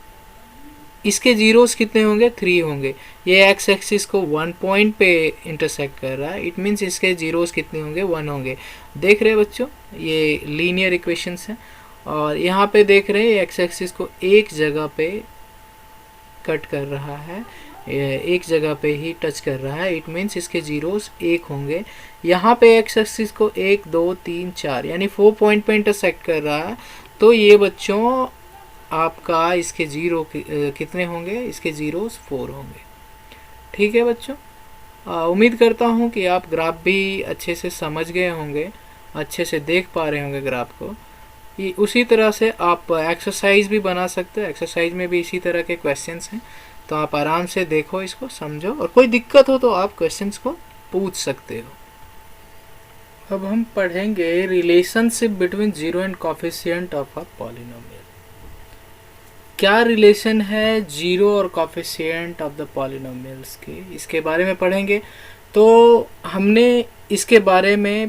इसके जीरोस कितने होंगे, 3 होंगे। ये एक्स एक्सिस को 1 पॉइंट पे इंटरसेक्ट कर रहा है, इट मीन्स इसके जीरोस कितने होंगे, 1 होंगे। देख रहे हैं बच्चों, ये लीनियर इक्वेशंस हैं। और यहाँ पे देख रहे हैं एक्स एक्सिस को एक जगह पे कट कर रहा है, एक जगह पे ही टच कर रहा है, इट मीन्स इसके जीरोस 1 होंगे। यहाँ पे एक्स एक्सिस को 1 2 3 4 यानी 4 पॉइंट पे इंटरसेक्ट कर रहा है, तो ये बच्चों आपका इसके जीरो कितने होंगे, इसके जीरोस 4 होंगे। ठीक है बच्चों, उम्मीद करता हूँ कि आप ग्राफ भी अच्छे से समझ गए होंगे, अच्छे से देख पा रहे होंगे ग्राफ को। उसी तरह से आप एक्सरसाइज भी बना सकते हो, एक्सरसाइज में भी इसी तरह के क्वेश्चंस हैं, तो आप आराम से देखो, इसको समझो, और कोई दिक्कत हो तो आप क्वेश्चंस को पूछ सकते हो। अब हम पढ़ेंगे relationship between zero and coefficient of a polynomial. क्या रिलेशन है जीरो और कोफिशिएंट ऑफ द पॉलिनोमियल्स के, इसके बारे में पढ़ेंगे। तो हमने इसके बारे में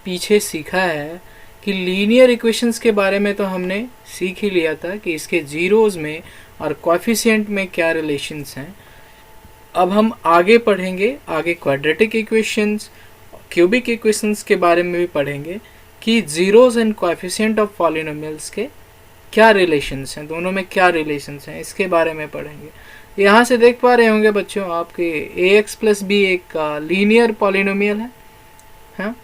पीछे सीखा है कि लीनियर इक्वेशंस के बारे में तो हमने सीख ही लिया था कि इसके जीरोस में और कोएफिशिएंट में क्या रिलेशंस हैं। अब हम आगे पढ़ेंगे, आगे क्वाड्रेटिक इक्वेशंस, क्यूबिक इक्वेशंस के बारे में भी पढ़ेंगे कि zeros and coefficient of polynomials के क्या रिलेशंस हैं, दोनों में क्या रिलेशंस हैं, इसके बारे में पढ़ेंगे। यहाँ से देख पा रहे होंगे बच्चों आपके ax प्लस बी एक लीनियर पॉलिनोमियल है, हाँ।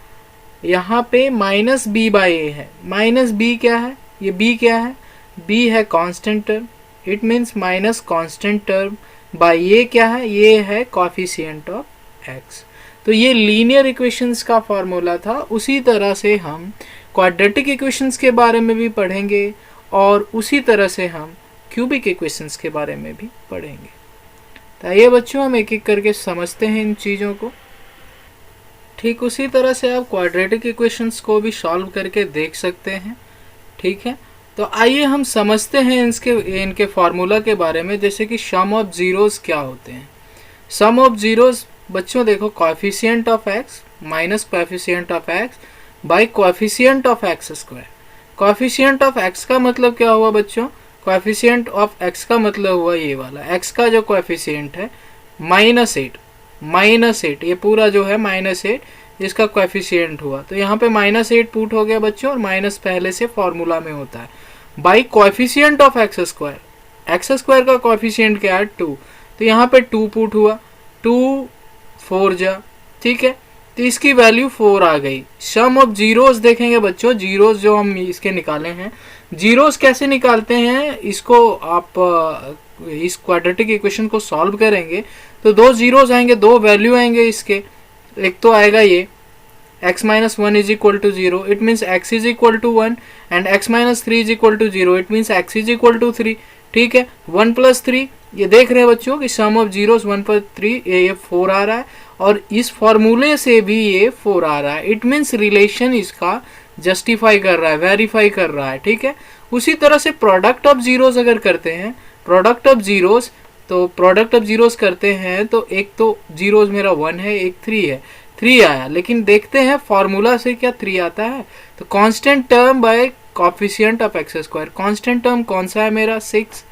यहाँ पे माइनस बी बाई ए है, माइनस बी क्या है, ये बी क्या है, बी है constant term, it means minus constant term by ये क्या है, ये है कोएफिशिएंट ऑफ एक्स। तो ये लीनियर इक्वेशंस का फॉर्मूला था। उसी तरह से हम क्वाड्रेटिक इक्वेशंस के बारे में भी पढ़ेंगे और उसी तरह से हम क्यूबिक इक्वेशंस के बारे में भी पढ़ेंगे। तो आइए बच्चों, हम एक एक करके समझते हैं इन चीज़ों को। ठीक उसी तरह से आप क्वाड्रेटिक इक्वेशंस को भी सॉल्व करके देख सकते हैं। ठीक है, तो आइए हम समझते हैं इनके फार्मूला के बारे में, जैसे कि सम ऑफ जीरोस क्या होते हैं। सम ऑफ जीरोस बच्चों देखो, coefficient of x minus coefficient of x by coefficient of x square. Coefficient of x का मतलब क्या हुआ बच्चों, कोएफिशिएंट ऑफ एक्स का मतलब हुआ ये वाला, एक्स का जो कोएफिशिएंट है -8, ये पूरा जो है -8 इसका कोएफिशिएंट हुआ। तो यहाँ पे -8 पुट हो गया बच्चों, और माइनस पहले से फॉर्मूला में होता है, by coefficient of x square का कोएफिशिएंट क्या है 2, तो यहाँ पे 2 पुट हुआ, 2 4 जा, ठीक है, तो इसकी वैल्यू 4 आ गई। सम ऑफ जीरोस देखेंगे बच्चों, जीरोस जो हम इसके निकाले हैं, जीरोस कैसे निकालते हैं, इसको आप इस क्वाड्रेटिक इक्वेशन को सॉल्व करेंगे तो 2 जीरोस आएंगे, 2 वैल्यू आएंगे इसके। एक तो आएगा ये x minus 1 is equal to 0, it means x is equal to 1, and x minus 3 is equal to 0, it means x is equal to 3। ठीक है, 1 plus 3, ये देख रहे हैं बच्चों कि सम ऑफ जीरोस 1 plus 3 ये 4 आ रहा है, और इस फॉर्मूले से भी ये 4 आ रहा है, इट मीन्स रिलेशन इसका जस्टिफाई कर रहा है, वेरीफाई कर रहा है। ठीक है, उसी तरह से प्रोडक्ट ऑफ जीरोस अगर करते हैं, प्रोडक्ट ऑफ जीरोस करते हैं तो एक तो जीरोस मेरा 1 है, एक 3 है, 3 आया, लेकिन देखते हैं फॉर्मूला से क्या 3 आता है। तो constant term bye coefficient of x square, constant term कौन सा है मेरा 6,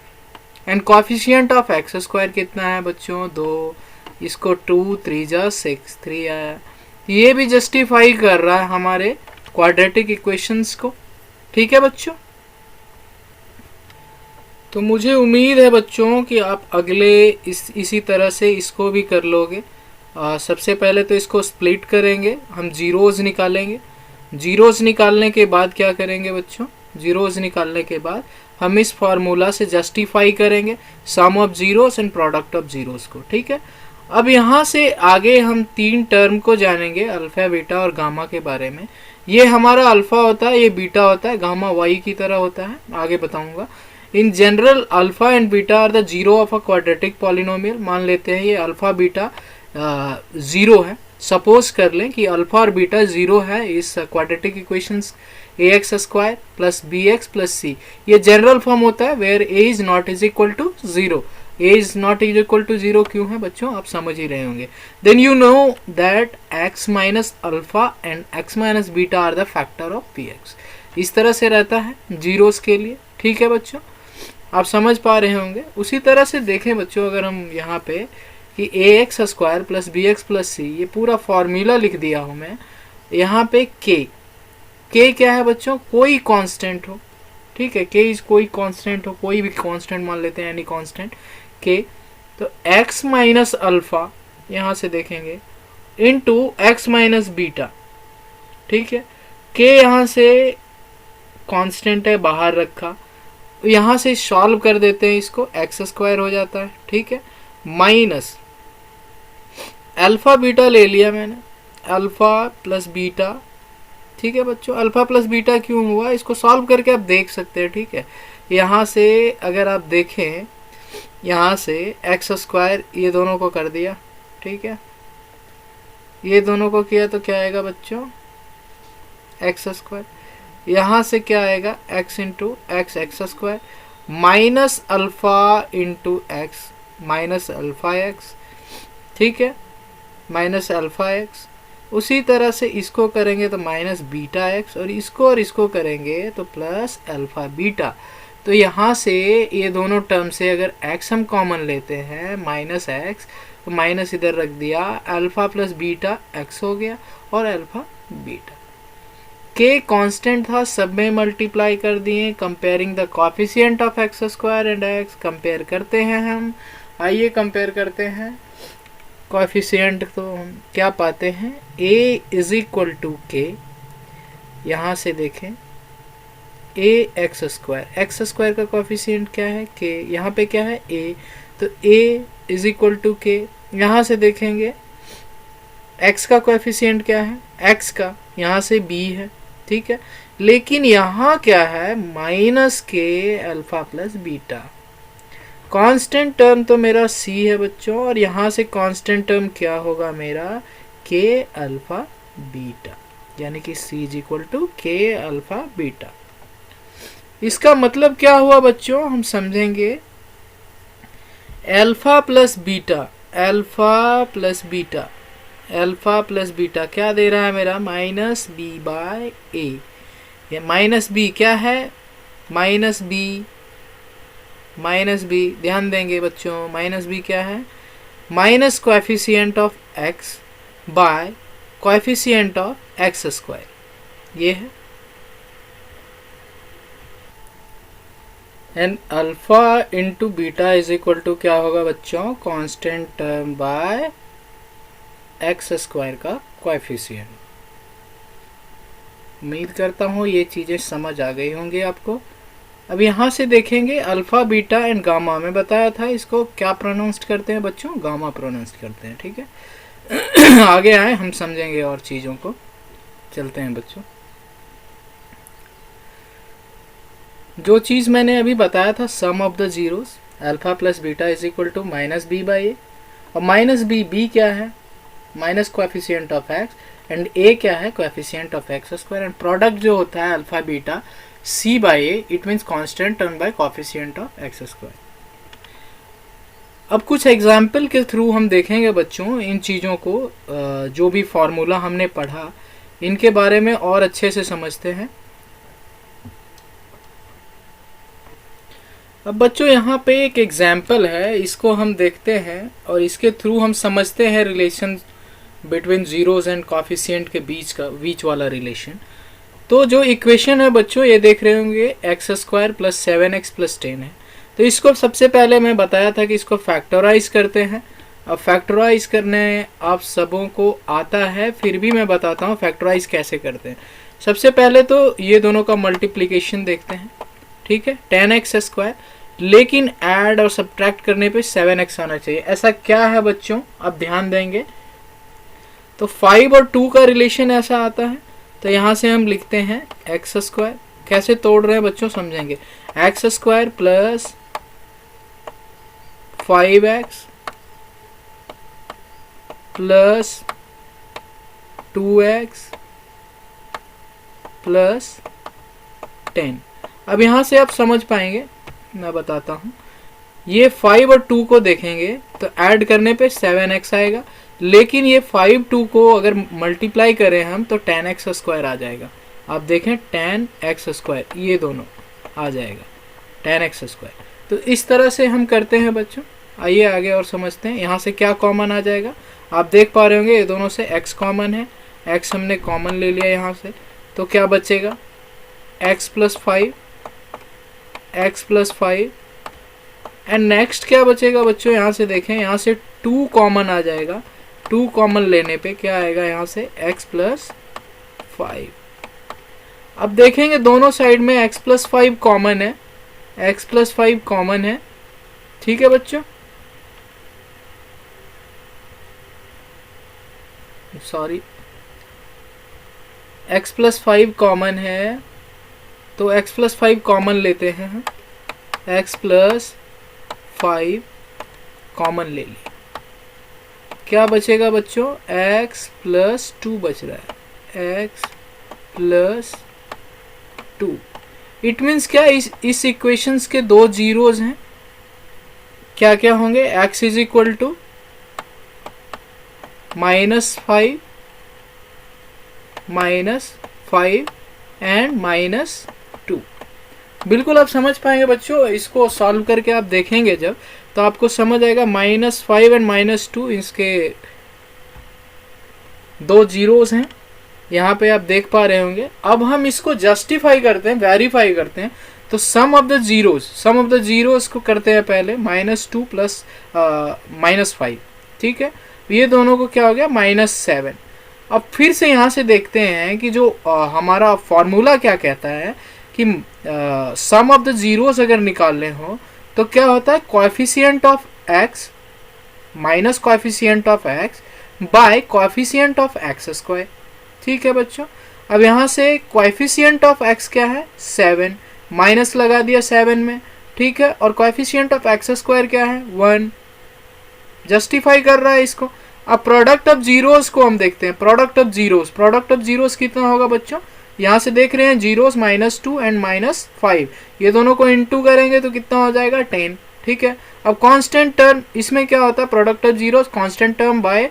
and coefficient of x square कितना है बच्चों 2, इसको 2 3 जा 6, 3 आया। ये भी जस्टिफाई कर रहा है हमारे क्वाड्रेटिक इक्वेशंस को, ठीक है बच्चों। तो मुझे उम्मीद है बच्चों कि आप अगले इसी तरह से इसको भी कर लोगे। सबसे पहले तो इसको स्प्लिट करेंगे, हम जीरोज निकालेंगे। जीरोज निकालने के बाद क्या करेंगे बच्चों, जीरोज निकालने के बाद हम इस फार्मूला से जस्टिफाई करेंगे sum of zeros and product of zeros को, ठीक है। अब यहाँ से आगे हम 3 टर्म को जानेंगे, अल्फा बीटा और गामा के बारे में। ये हमारा अल्फा होता है, ये बीटा होता है, गामा वाई की तरह होता है, आगे बताऊंगा। In general alpha and beta are the zero of a quadratic polynomial. मान लेते हैं ये अल्फा बीटा जीरो है, सपोज कर लें कि अल्फा और बीटा जीरो है इस quadratic equations a x square plus b x plus c. ये जनरल फॉर्म होता है where a is not is equal to zero. A is not is equal to zero क्यों है बच्चों, आप समझ ही रहे होंगे। Then you know that x minus alpha and x minus beta are the factor of p x. इस तरह से रहता है जीरोस के लिए, ठीक है बच्चों, आप समझ पा रहे होंगे। उसी तरह से देखें बच्चों, अगर हम यहाँ पे कि a x square plus b x plus c, ये पूरा फॉर्मूला लिख दिया हूँ मैं। यहाँ पे के क्या है बच्चों, कोई कांस्टेंट हो, ठीक है, के इज कोई कांस्टेंट हो, कोई भी कांस्टेंट मान लेते हैं, एनी कांस्टेंट के। तो एक्स माइनस अल्फा यहाँ से देखेंगे इनटू एक्स माइनस बीटा, ठीक है। के यहाँ से कांस्टेंट है, बाहर रखा, यहाँ से सॉल्व कर देते हैं इसको, एक्स स्क्वायर हो जाता है, ठीक है, माइनस अल्फा बीटा ले लिया मैंने, अल्फा प्लस बीटा, ठीक है बच्चों। अल्फा प्लस बीटा क्यों हुआ, इसको सॉल्व करके आप देख सकते हैं, ठीक है। यहाँ से अगर आप देखें, यहाँ से एक्स स्क्वायर ये दोनों को कर दिया, ठीक है, ये दोनों को किया तो क्या आएगा बच्चों एक्स स्क्वायर। यहाँ से क्या आएगा x into x x square minus alpha into x minus alpha x, ठीक है, माइनस अल्फा एक्स। उसी तरह से इसको करेंगे तो माइनस बीटा एक्स, और इसको करेंगे तो प्लस अल्फा बीटा। तो यहाँ से ये दोनों टर्म से अगर एक्स हम कॉमन लेते हैं माइनस एक्स, तो माइनस इधर रख दिया, अल्फा प्लस बीटा एक्स हो गया और अल्फा बीटा। के कांस्टेंट था, सब में मल्टीप्लाई कर दिए, comparing the coefficient of x square and x. Compare करते हैं हम, आइए कंपेयर करते हैं कोएफिशिएंट। तो हम क्या पाते हैं, a इज इक्वल टू के, यहाँ से देखें a एक्स स्क्वायर का कोएफिशिएंट क्या है k, यहाँ पे क्या है a, तो a इज इक्वल टू के। यहाँ से देखेंगे x का कोएफिशिएंट क्या है, x का यहाँ से b है, ठीक है, लेकिन यहाँ क्या है माइनस के alpha plus beta. Constant term तो मेरा c है बच्चों, और यहाँ से कांस्टेंट टर्म क्या होगा मेरा k अल्फा बीटा, यानी कि c is equal to k alpha beta. इसका मतलब क्या हुआ बच्चों, हम समझेंगे। Alpha plus beta, alpha plus beta, alpha plus beta क्या दे रहा है मेरा माइनस बी बाय ए। ये माइनस बी क्या है, माइनस बी, माइनस बी ध्यान देंगे बच्चों, माइनस बी क्या है, minus coefficient of x by coefficient of x square, ये है। And alpha into beta is equal to क्या होगा बच्चों, constant term by x square का कोएफिशिएंट। उम्मीद करता हूँ ये चीज़ें समझ आ गई होंगी आपको। अब यहाँ से देखेंगे अल्फा बीटा एंड गामा, में बताया था इसको क्या प्रोनाउंस करते हैं बच्चों, गामा प्रोनाउंस करते हैं, ठीक है। आगे आए हम समझेंगे और चीज़ों को, चलते हैं बच्चों। जो चीज़ मैंने अभी बताया था sum of the zeros, alpha plus beta is equal to minus b by a, और माइनस बी क्या है minus coefficient of x, and a क्या है coefficient of x square, and product जो होता है alpha beta c by a, it means constant term by coefficient of x square. अब कुछ एग्जाम्पल के थ्रू हम देखेंगे बच्चों इन चीज़ों को, जो भी फॉर्मूला हमने पढ़ा इनके बारे में और अच्छे से समझते हैं। अब बच्चों यहाँ पे एक एग्जाम्पल है, इसको हम देखते हैं और इसके थ्रू हम समझते हैं relation between zeros and coefficient के बीच वाला रिलेशन। तो जो इक्वेशन है बच्चों ये देख रहे होंगे x square plus 7x plus 10 है। तो इसको सबसे पहले मैं बताया था कि इसको फैक्टराइज करते हैं। अब फैक्टराइज करने आप सबों को आता है, फिर भी मैं बताता हूँ फैक्टराइज कैसे करते हैं। सबसे पहले तो ये दोनों का मल्टीप्लिकेशन देखते हैं, ठीक है, 10x स्क्वायर, लेकिन ऐड और सब्ट्रैक्ट करने पे 7x आना चाहिए। ऐसा क्या है बच्चों, आप ध्यान देंगे तो 5 और 2 का रिलेशन ऐसा आता है। तो यहाँ से हम लिखते हैं एक्स स्क्वायर, कैसे तोड़ रहे हैं बच्चों समझेंगे, x square plus 5x plus 2x plus 10। अब यहाँ से आप समझ पाएंगे, मैं बताता हूँ। ये 5 और 2 को देखेंगे तो ऐड करने पे 7x आएगा, लेकिन ये 5 2 को अगर मल्टीप्लाई करें हम तो 10x स्क्वायर आ जाएगा। आप देखें 10x स्क्वायर, ये दोनों आ जाएगा 10x स्क्वायर। तो इस तरह से हम करते हैं बच्चों। आइए आगे और समझते हैं। यहाँ से क्या कॉमन आ जाएगा, आप देख पा रहे होंगे ये दोनों से x कॉमन है, x हमने कॉमन ले लिया यहाँ से, तो क्या बचेगा x plus 5, x plus 5 and next क्या बचेगा बच्चों, यहाँ से देखें, यहाँ से 2 कॉमन आ जाएगा। 2 कॉमन लेने पे क्या आएगा यहाँ से x प्लस 5। अब देखेंगे दोनों साइड में x प्लस 5 कॉमन है, x प्लस 5 कॉमन है, ठीक है बच्चों। सॉरी, x प्लस 5 कॉमन है, तो x प्लस 5 कॉमन लेते हैं हम, x प्लस 5 कॉमन ले ली, क्या बचेगा बच्चों, x प्लस 2 बच रहा है, x प्लस 2। इट मीन्स क्या, इस इक्वेशंस के दो जीरोज हैं, क्या क्या होंगे, x is equal to -5 -5 and -2। बिल्कुल आप समझ पाएंगे बच्चों, इसको सॉल्व करके आप देखेंगे जब, तो आपको समझ आएगा -5 एंड -2 इसके दो जीरोस हैं, यहाँ पे आप देख पा रहे होंगे। अब हम इसको जस्टिफाई करते हैं, वेरीफाई करते हैं। तो सम ऑफ द जीरोस को करते हैं पहले, -2 प्लस -5, ठीक है, ये दोनों को क्या हो गया -7। अब फिर से यहाँ से देखते हैं कि जो हमारा फॉर्मूला क्या कहता है कि सम ऑफ द जीरोस अगर निकालने हो तो क्या होता है, coefficient of x minus coefficient of x by coefficient of x square, ठीक है बच्चों। अब यहाँ से कोएफिशिएंट ऑफ x क्या है 7, माइनस लगा दिया 7 में, ठीक है, और कोएफिशिएंट ऑफ x स्क्वायर क्या है 1, जस्टिफाई कर रहा है इसको। अब प्रोडक्ट ऑफ जीरोस को हम देखते हैं, प्रोडक्ट ऑफ जीरोस कितना होगा बच्चों, यहाँ से देख रहे हैं जीरोस -2 एंड -5, ये दोनों को इनटू करेंगे तो कितना हो जाएगा 10, ठीक है। अब कांस्टेंट टर्म, इसमें क्या होता है, product of zeros constant term by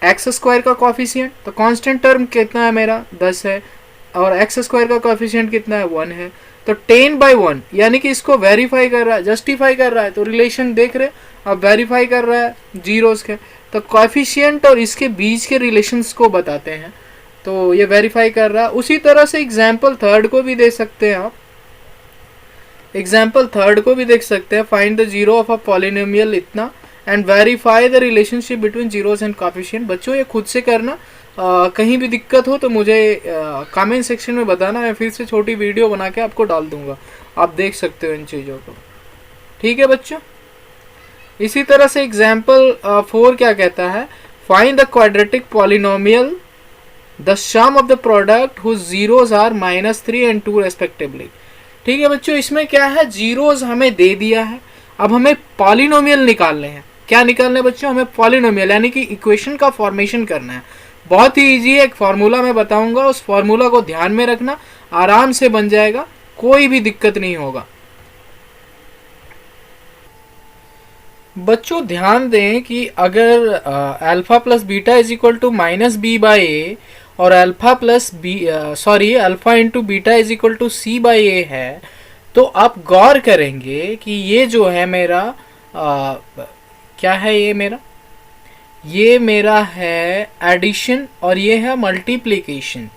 x square का कोएफिशिएंट, तो कांस्टेंट टर्म कितना है मेरा 10 है, और एक्स स्क्वायर का कोएफिशिएंट कितना है 1 है, तो 10/1, यानी कि इसको वेरीफाई कर रहा है, जस्टिफाई कर रहा है। तो रिलेशन देख रहे, अब वेरीफाई कर रहा है जीरोस के, तो कोएफिशिएंट और इसके बीच के रिलेशंस को बताते हैं, तो ये वेरीफाई कर रहा है। उसी तरह से एग्जाम्पल थर्ड को भी दे सकते हैं आप, एग्जाम्पल थर्ड को भी देख सकते हैं, find the zero of a polynomial इतना and verify the relationship between zeros and coefficient. बच्चों ये खुद से करना, कहीं भी दिक्कत हो तो मुझे कमेंट सेक्शन में बताना, मैं फिर से छोटी वीडियो बना के आपको डाल दूंगा, आप देख सकते हो इन चीज़ों को, ठीक है बच्चों। इसी तरह से एग्जाम्पल 4 क्या कहता है, find the quadratic polynomial the sum of the product whose zeros are -3 and 2 respectively, ठीक है बच्चों। इसमें क्या है, जीरोस हमें दे दिया है, अब हमें पॉलिनोमियल निकालने हैं। क्या निकालना है बच्चों, हमें पॉलिनोमियल यानी कि इक्वेशन का फॉर्मेशन करना है। बहुत ही इजी है, एक फार्मूला मैं बताऊंगा, उस फार्मूला को ध्यान में रखना, आराम से बन जाएगा, कोई भी दिक्कत नहीं होगा। बच्चों ध्यान दें कि अगर alpha plus beta is equal to minus b by a और alpha plus b alpha into beta is equal to c by a है, तो आप गौर करेंगे कि ये जो है मेरा क्या है, ये मेरा है एडिशन और ये है मल्टीप्लिकेशन,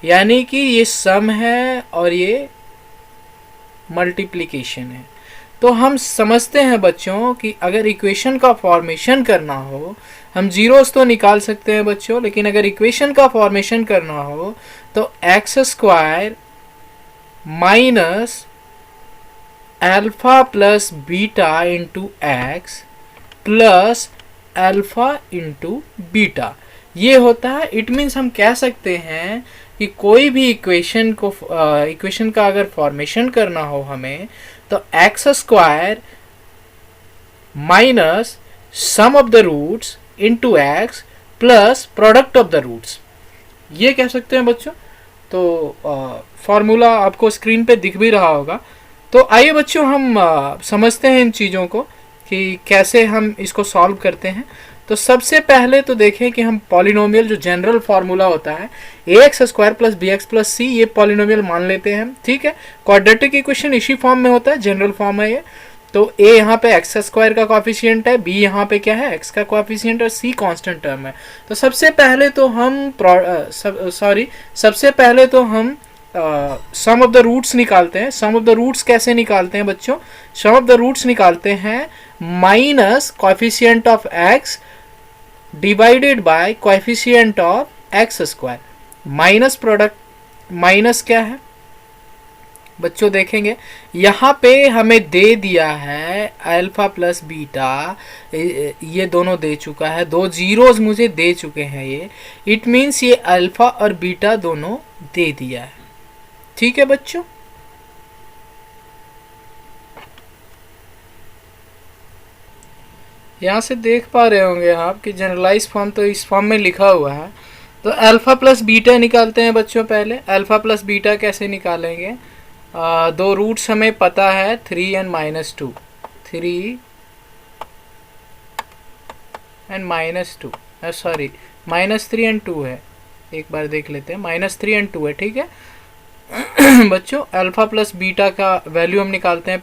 यानी कि ये सम है और ये मल्टीप्लिकेशन है। तो हम समझते हैं बच्चों कि अगर इक्वेशन का फॉर्मेशन करना हो, हम जीरोस तो निकाल सकते हैं बच्चों, लेकिन अगर इक्वेशन का फॉर्मेशन करना हो तो x square minus alpha plus beta into x plus alpha into beta ये होता है। इट मीन्स हम कह सकते हैं कि कोई भी इक्वेशन का अगर फॉर्मेशन करना हो हमें, तो x square minus sum of the roots into x plus product of the roots, ये कह सकते हैं बच्चों। तो फॉर्मूला आपको स्क्रीन पे दिख भी रहा होगा। तो आइए बच्चों हम समझते हैं इन चीज़ों को कि कैसे हम इसको सॉल्व करते हैं। तो सबसे पहले तो देखें कि हम पॉलिनोमियल जो जनरल फार्मूला होता है a x square plus b x plus c, ये पॉलिनोमियल मान लेते हैं, ठीक है। क्वाड्रेटिक इक्वेशन इसी फॉर्म में होता है, जनरल फॉर्म है ये। तो ए यहाँ पे एक्स स्क्वायर का कोएफिशिएंट है, बी यहाँ पे क्या है एक्स का कोएफिशिएंट और सी कांस्टेंट टर्म है। तो सबसे पहले तो हम सम ऑफ द रूट्स निकालते हैं। सम ऑफ द रूट्स कैसे निकालते हैं बच्चों? सम ऑफ द रूट्स निकालते हैं minus coefficient of x divided by coefficient of x square, minus product minus क्या है बच्चों, देखेंगे यहाँ पे हमें दे दिया है अल्फा प्लस बीटा, ये दोनों दे चुका है, दो जीरोस मुझे दे चुके हैं ये। इट मीन्स ये अल्फा और बीटा दोनों दे दिया है, ठीक है बच्चों। यहाँ से देख पा रहे होंगे आप कि जनरलाइज फॉर्म तो इस फॉर्म में लिखा हुआ है। तो अल्फा प्लस बीटा निकालते हैं बच्चों। पहले अल्फा प्लस बीटा कैसे निकालेंगे? दो रूट्स हमें पता है 3 एंड -2, 3 एंड -2, सॉरी -3 एंड 2 है, एक बार देख लेते हैं, -3 एंड 2 है, ठीक है। बच्चों अल्फा प्लस बीटा का वैल्यू हम निकालते हैं।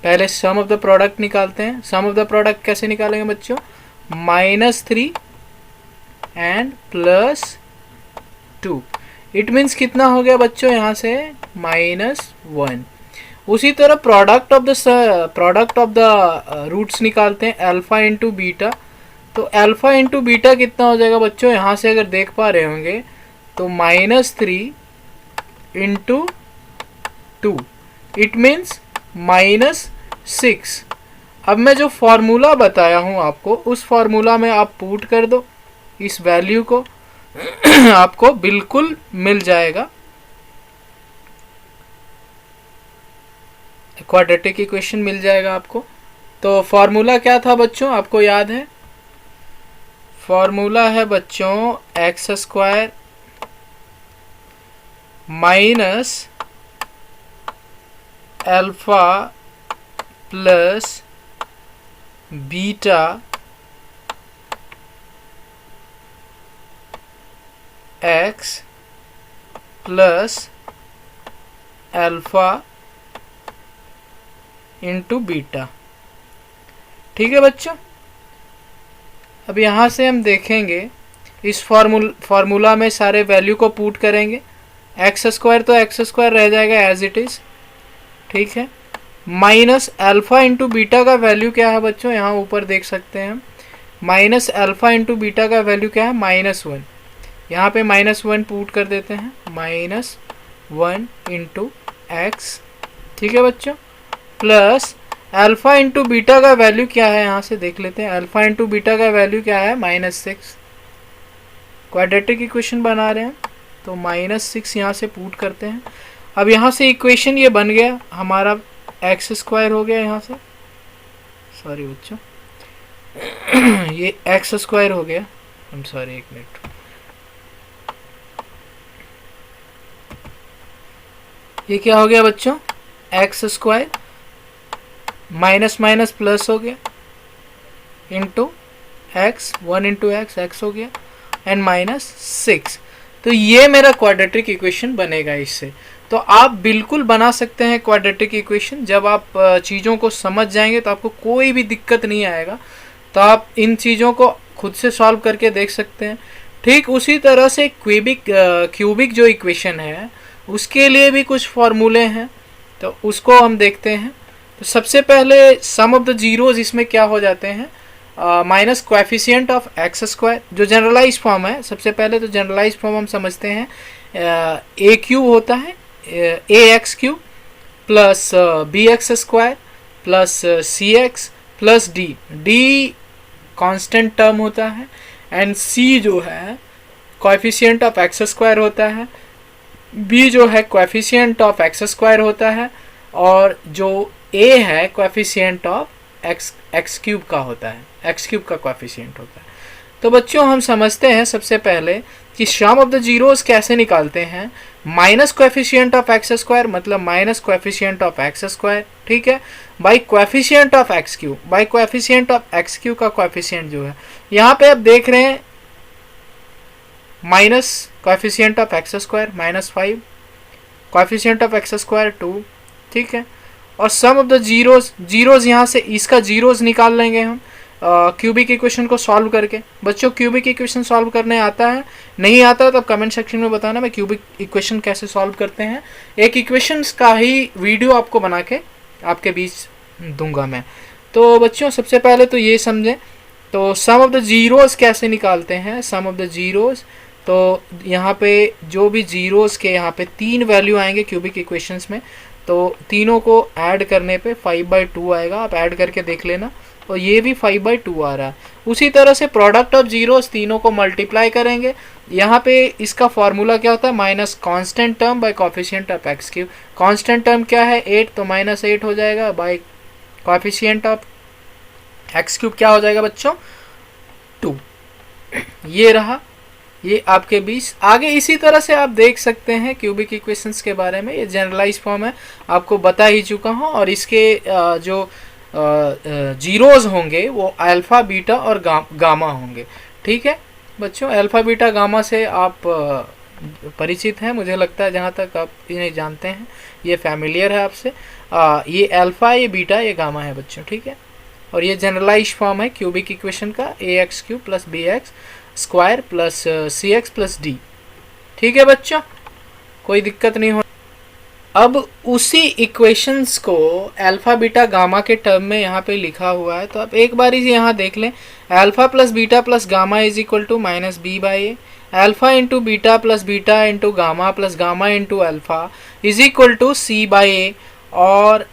पहले सम ऑफ द प्रोडक्ट निकालते हैं। सम ऑफ द प्रोडक्ट कैसे निकालेंगे बच्चों? -3 एंड +2, इट मीन्स कितना हो गया बच्चों यहाँ से -1। उसी तरह प्रोडक्ट ऑफ द रूट्स निकालते हैं, अल्फा इंटू बीटा। तो अल्फा इंटू बीटा कितना हो जाएगा बच्चों? यहाँ से अगर देख पा रहे होंगे तो -3 इंटू 2, इट मीन्स -6। अब मैं जो फॉर्मूला बताया हूँ आपको, उस फॉर्मूला में आप पुट कर दो इस वैल्यू को, आपको बिल्कुल मिल जाएगा क्वाड्रेटिक इक्वेशन मिल जाएगा आपको। तो फॉर्मूला क्या था बच्चों, आपको याद है? फॉर्मूला है बच्चों x square minus alpha plus beta x plus alpha into beta, ठीक है बच्चों। अब यहाँ से हम देखेंगे इस फार्मूला में सारे वैल्यू को पुट करेंगे। एक्स स्क्वायर तो एक्स स्क्वायर रह जाएगा एज इट इज़, ठीक है। माइनस अल्फा इंटू बीटा का वैल्यू क्या है बच्चों? यहाँ ऊपर देख सकते हैं हम, माइनस अल्फा इंटू बीटा का वैल्यू क्या है? -1। यहाँ पे -1 पुट कर देते हैं, -1 इंटू एक्स, ठीक है बच्चों, प्लस अल्फा इंटू बीटा का वैल्यू क्या है? यहाँ से देख लेते हैं, अल्फा इंटू बीटा का वैल्यू क्या है? -6। क्वाड्रेटिक इक्वेशन बना रहे हैं तो -6 यहाँ से पुट करते हैं। अब यहाँ से इक्वेशन ये बन गया हमारा, एक्स स्क्वायर हो गया यहाँ से, सॉरी बच्चों ये एक्स स्क्वायर हो गया, हम सॉरी एक मिनट, ये क्या हो गया बच्चों? X square minus minus plus हो गया, into x, 1 into x, x हो गया, एंड माइनस 6। तो ये मेरा क्वाड्रेटिक इक्वेशन बनेगा इससे। तो आप बिल्कुल बना सकते हैं क्वाड्रेटिक इक्वेशन। जब आप चीज़ों को समझ जाएंगे तो आपको कोई भी दिक्कत नहीं आएगा। तो आप इन चीज़ों को खुद से सॉल्व करके देख सकते हैं। ठीक उसी तरह से क्यूबिक जो इक्वेशन है उसके लिए भी कुछ फॉर्मूले हैं, तो उसको हम देखते हैं। तो सबसे पहले सम ऑफ द जीरोज इसमें क्या हो जाते हैं, minus coefficient of x square, जो जनरलाइज फॉर्म है। सबसे पहले तो जनरलाइज फॉर्म हम समझते हैं, ए क्यूब होता है, a x cube plus b x square plus c x plus d, d constant term होता है, एंड सी जो है कोएफिशिएंट ऑफ एक्स स्क्वायर होता है, बी जो है कोएफिशिएंट ऑफ एक्स स्क्वायर होता है, और जो ए है कोएफिशिएंट ऑफ एक्स क्यूब का होता है, एक्स क्यूब का कोएफिशिएंट होता है। तो बच्चों हम समझते हैं सबसे पहले कि सम ऑफ द जीरोस कैसे निकालते हैं। Minus coefficient of x square मतलब minus coefficient of x square, ठीक है, by coefficient of x cube, by coefficient of x cube का कोएफिशिएंट जो है, यहाँ पे आप देख रहे हैं minus coefficient of x square -5, coefficient of x square 2, ठीक है, और सम ऑफ द जीरोज यहाँ से इसका जीरोज निकाल लेंगे हम क्यूबिक इक्वेशन को सॉल्व करके। बच्चों क्यूबिक इक्वेशन सॉल्व करने आता है, नहीं आता है तो कमेंट सेक्शन में बताना, मैं क्यूबिक इक्वेशन कैसे सॉल्व करते हैं एक इक्वेशंस का ही वीडियो आपको बना के आपके बीच दूंगा मैं। तो बच्चों सबसे पहले तो ये समझें, तो सम ऑफ द जीरोज कैसे निकालते हैं। सम ऑफ द जीरोज, तो यहाँ पे जो भी जीरोज के यहाँ पे 3 वैल्यू आएंगे क्यूबिक इक्वेशंस में, तो तीनों को ऐड करने पे 5/2 आएगा, आप ऐड करके देख लेना, और ये भी 5/2 आ रहा है। उसी तरह से प्रोडक्ट ऑफ जीरोस तीनों को मल्टीप्लाई करेंगे। यहाँ पे इसका फॉर्मूला क्या होता है, minus constant term by coefficient of x cube. Constant term क्या है 8, तो -8 हो जाएगा, by coefficient of x cube क्या हो जाएगा बच्चों 2। ये रहा, ये आपके बीच आगे इसी तरह से आप देख सकते हैं क्यूबिक इक्वेशंस के बारे में। ये जनरलाइज फॉर्म है, आपको बता ही चुका हूँ, और इसके जो जीरोज होंगे वो अल्फा बीटा और गामा होंगे, ठीक है बच्चों। अल्फा बीटा गामा से आप परिचित हैं मुझे लगता है, जहाँ तक आप इन्हें जानते हैं ये फैमिलियर है आपसे। ये अल्फा, ये बीटा, ये गामा है बच्चों, ठीक है। और ये जनरलाइज फॉर्म है क्यूबिक इक्वेशन का, a x cube plus b x square plus c x plus d, ठीक है बच्चों, कोई दिक्कत नहीं हो। अब उसी इक्वेशंस को अल्फा बीटा गामा के टर्म में यहाँ पे लिखा हुआ है, तो आप एक बार ही यहाँ देख लें, alpha plus beta plus gamma is equal to -b/a, alpha into beta into gamma plus gamma into alpha is equal to c/a, और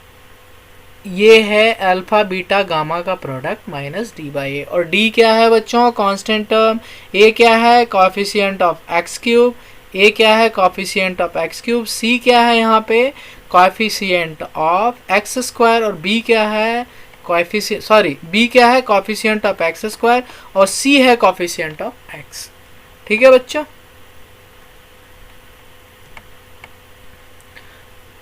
ये है अल्फा बीटा गामा का प्रोडक्ट -d/a, और d क्या है बच्चों कांस्टेंट टर्म, a क्या है coefficient of x cube, a क्या है coefficient of x cube, c क्या है यहाँ पे कोएफिशिएंट ऑफ एक्स स्क्वायर, और b क्या है b क्या है कोएफिशिएंट ऑफ एक्स स्क्वायर, और c है कोएफिशिएंट ऑफ x, ठीक है बच्चों।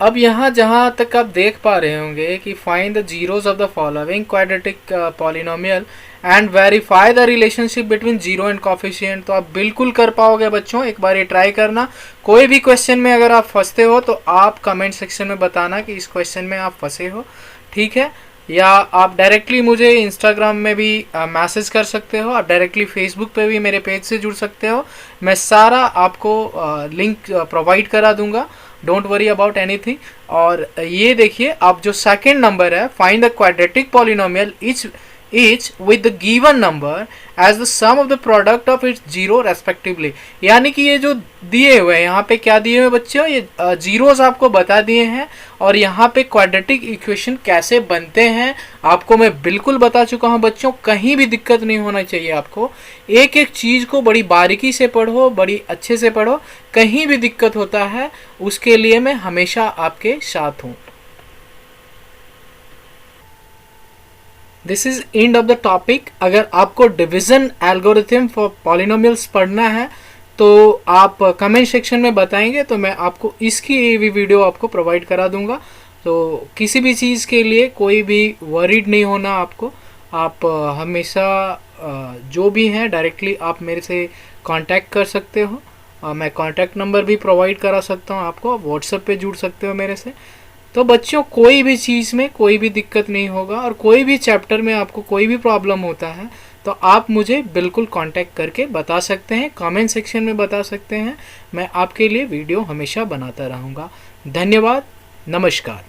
अब यहाँ जहाँ तक आप देख पा रहे होंगे कि find the zeros of the following quadratic polynomial and verify the relationship between zero and coefficient, तो आप बिल्कुल कर पाओगे बच्चों, एक बार ये ट्राई करना। कोई भी क्वेश्चन में अगर आप फंसते हो तो आप कमेंट सेक्शन में बताना कि इस क्वेश्चन में आप फंसे हो, ठीक है, या आप डायरेक्टली मुझे इंस्टाग्राम में भी मैसेज कर सकते हो, आप डायरेक्टली फेसबुक पे भी मेरे पेज से जुड़ सकते हो, मैं सारा आपको लिंक प्रोवाइड करा दूंगा, डोंट वरी अबाउट एनीथिंग। और ये देखिए, आप जो सेकंड नंबर है, find the quadratic polynomial each with the given number as the sum of the product of its zero respectively, यानी कि ये जो दिए हुए हैं यहाँ पे क्या दिए हुए बच्चों, ये जीरोस आपको बता दिए हैं, और यहाँ पे क्वाड्रेटिक इक्वेशन कैसे बनते हैं आपको मैं बिल्कुल बता चुका हूँ बच्चों। कहीं भी दिक्कत नहीं होना चाहिए आपको, एक एक चीज़ को बड़ी बारीकी से पढ़ो, बड़ी अच्छे से पढ़ो, कहीं भी दिक्कत होता है उसके लिए मैं हमेशा आपके साथ हूँ। This is end of the topic. अगर आपको डिवीजन एल्गोरिथम फॉर पॉलिनोमियल्स पढ़ना है तो आप कमेंट सेक्शन में बताएंगे, तो मैं आपको इसकी भी वीडियो आपको प्रोवाइड करा दूंगा। तो किसी भी चीज़ के लिए कोई भी वरीड नहीं होना आपको, आप हमेशा जो भी हैं डायरेक्टली आप मेरे से कांटेक्ट कर सकते हो। मैं कांटेक्ट नंबर भी प्रोवाइड करा सकता हूँ आपको, आप व्हाट्सएप पे जुड़ सकते हो मेरे से। तो बच्चों कोई भी चीज़ में कोई भी दिक्कत नहीं होगा, और कोई भी चैप्टर में आपको कोई भी प्रॉब्लम होता है तो आप मुझे बिल्कुल कांटेक्ट करके बता सकते हैं, कमेंट सेक्शन में बता सकते हैं। मैं आपके लिए वीडियो हमेशा बनाता रहूँगा। धन्यवाद, नमस्कार।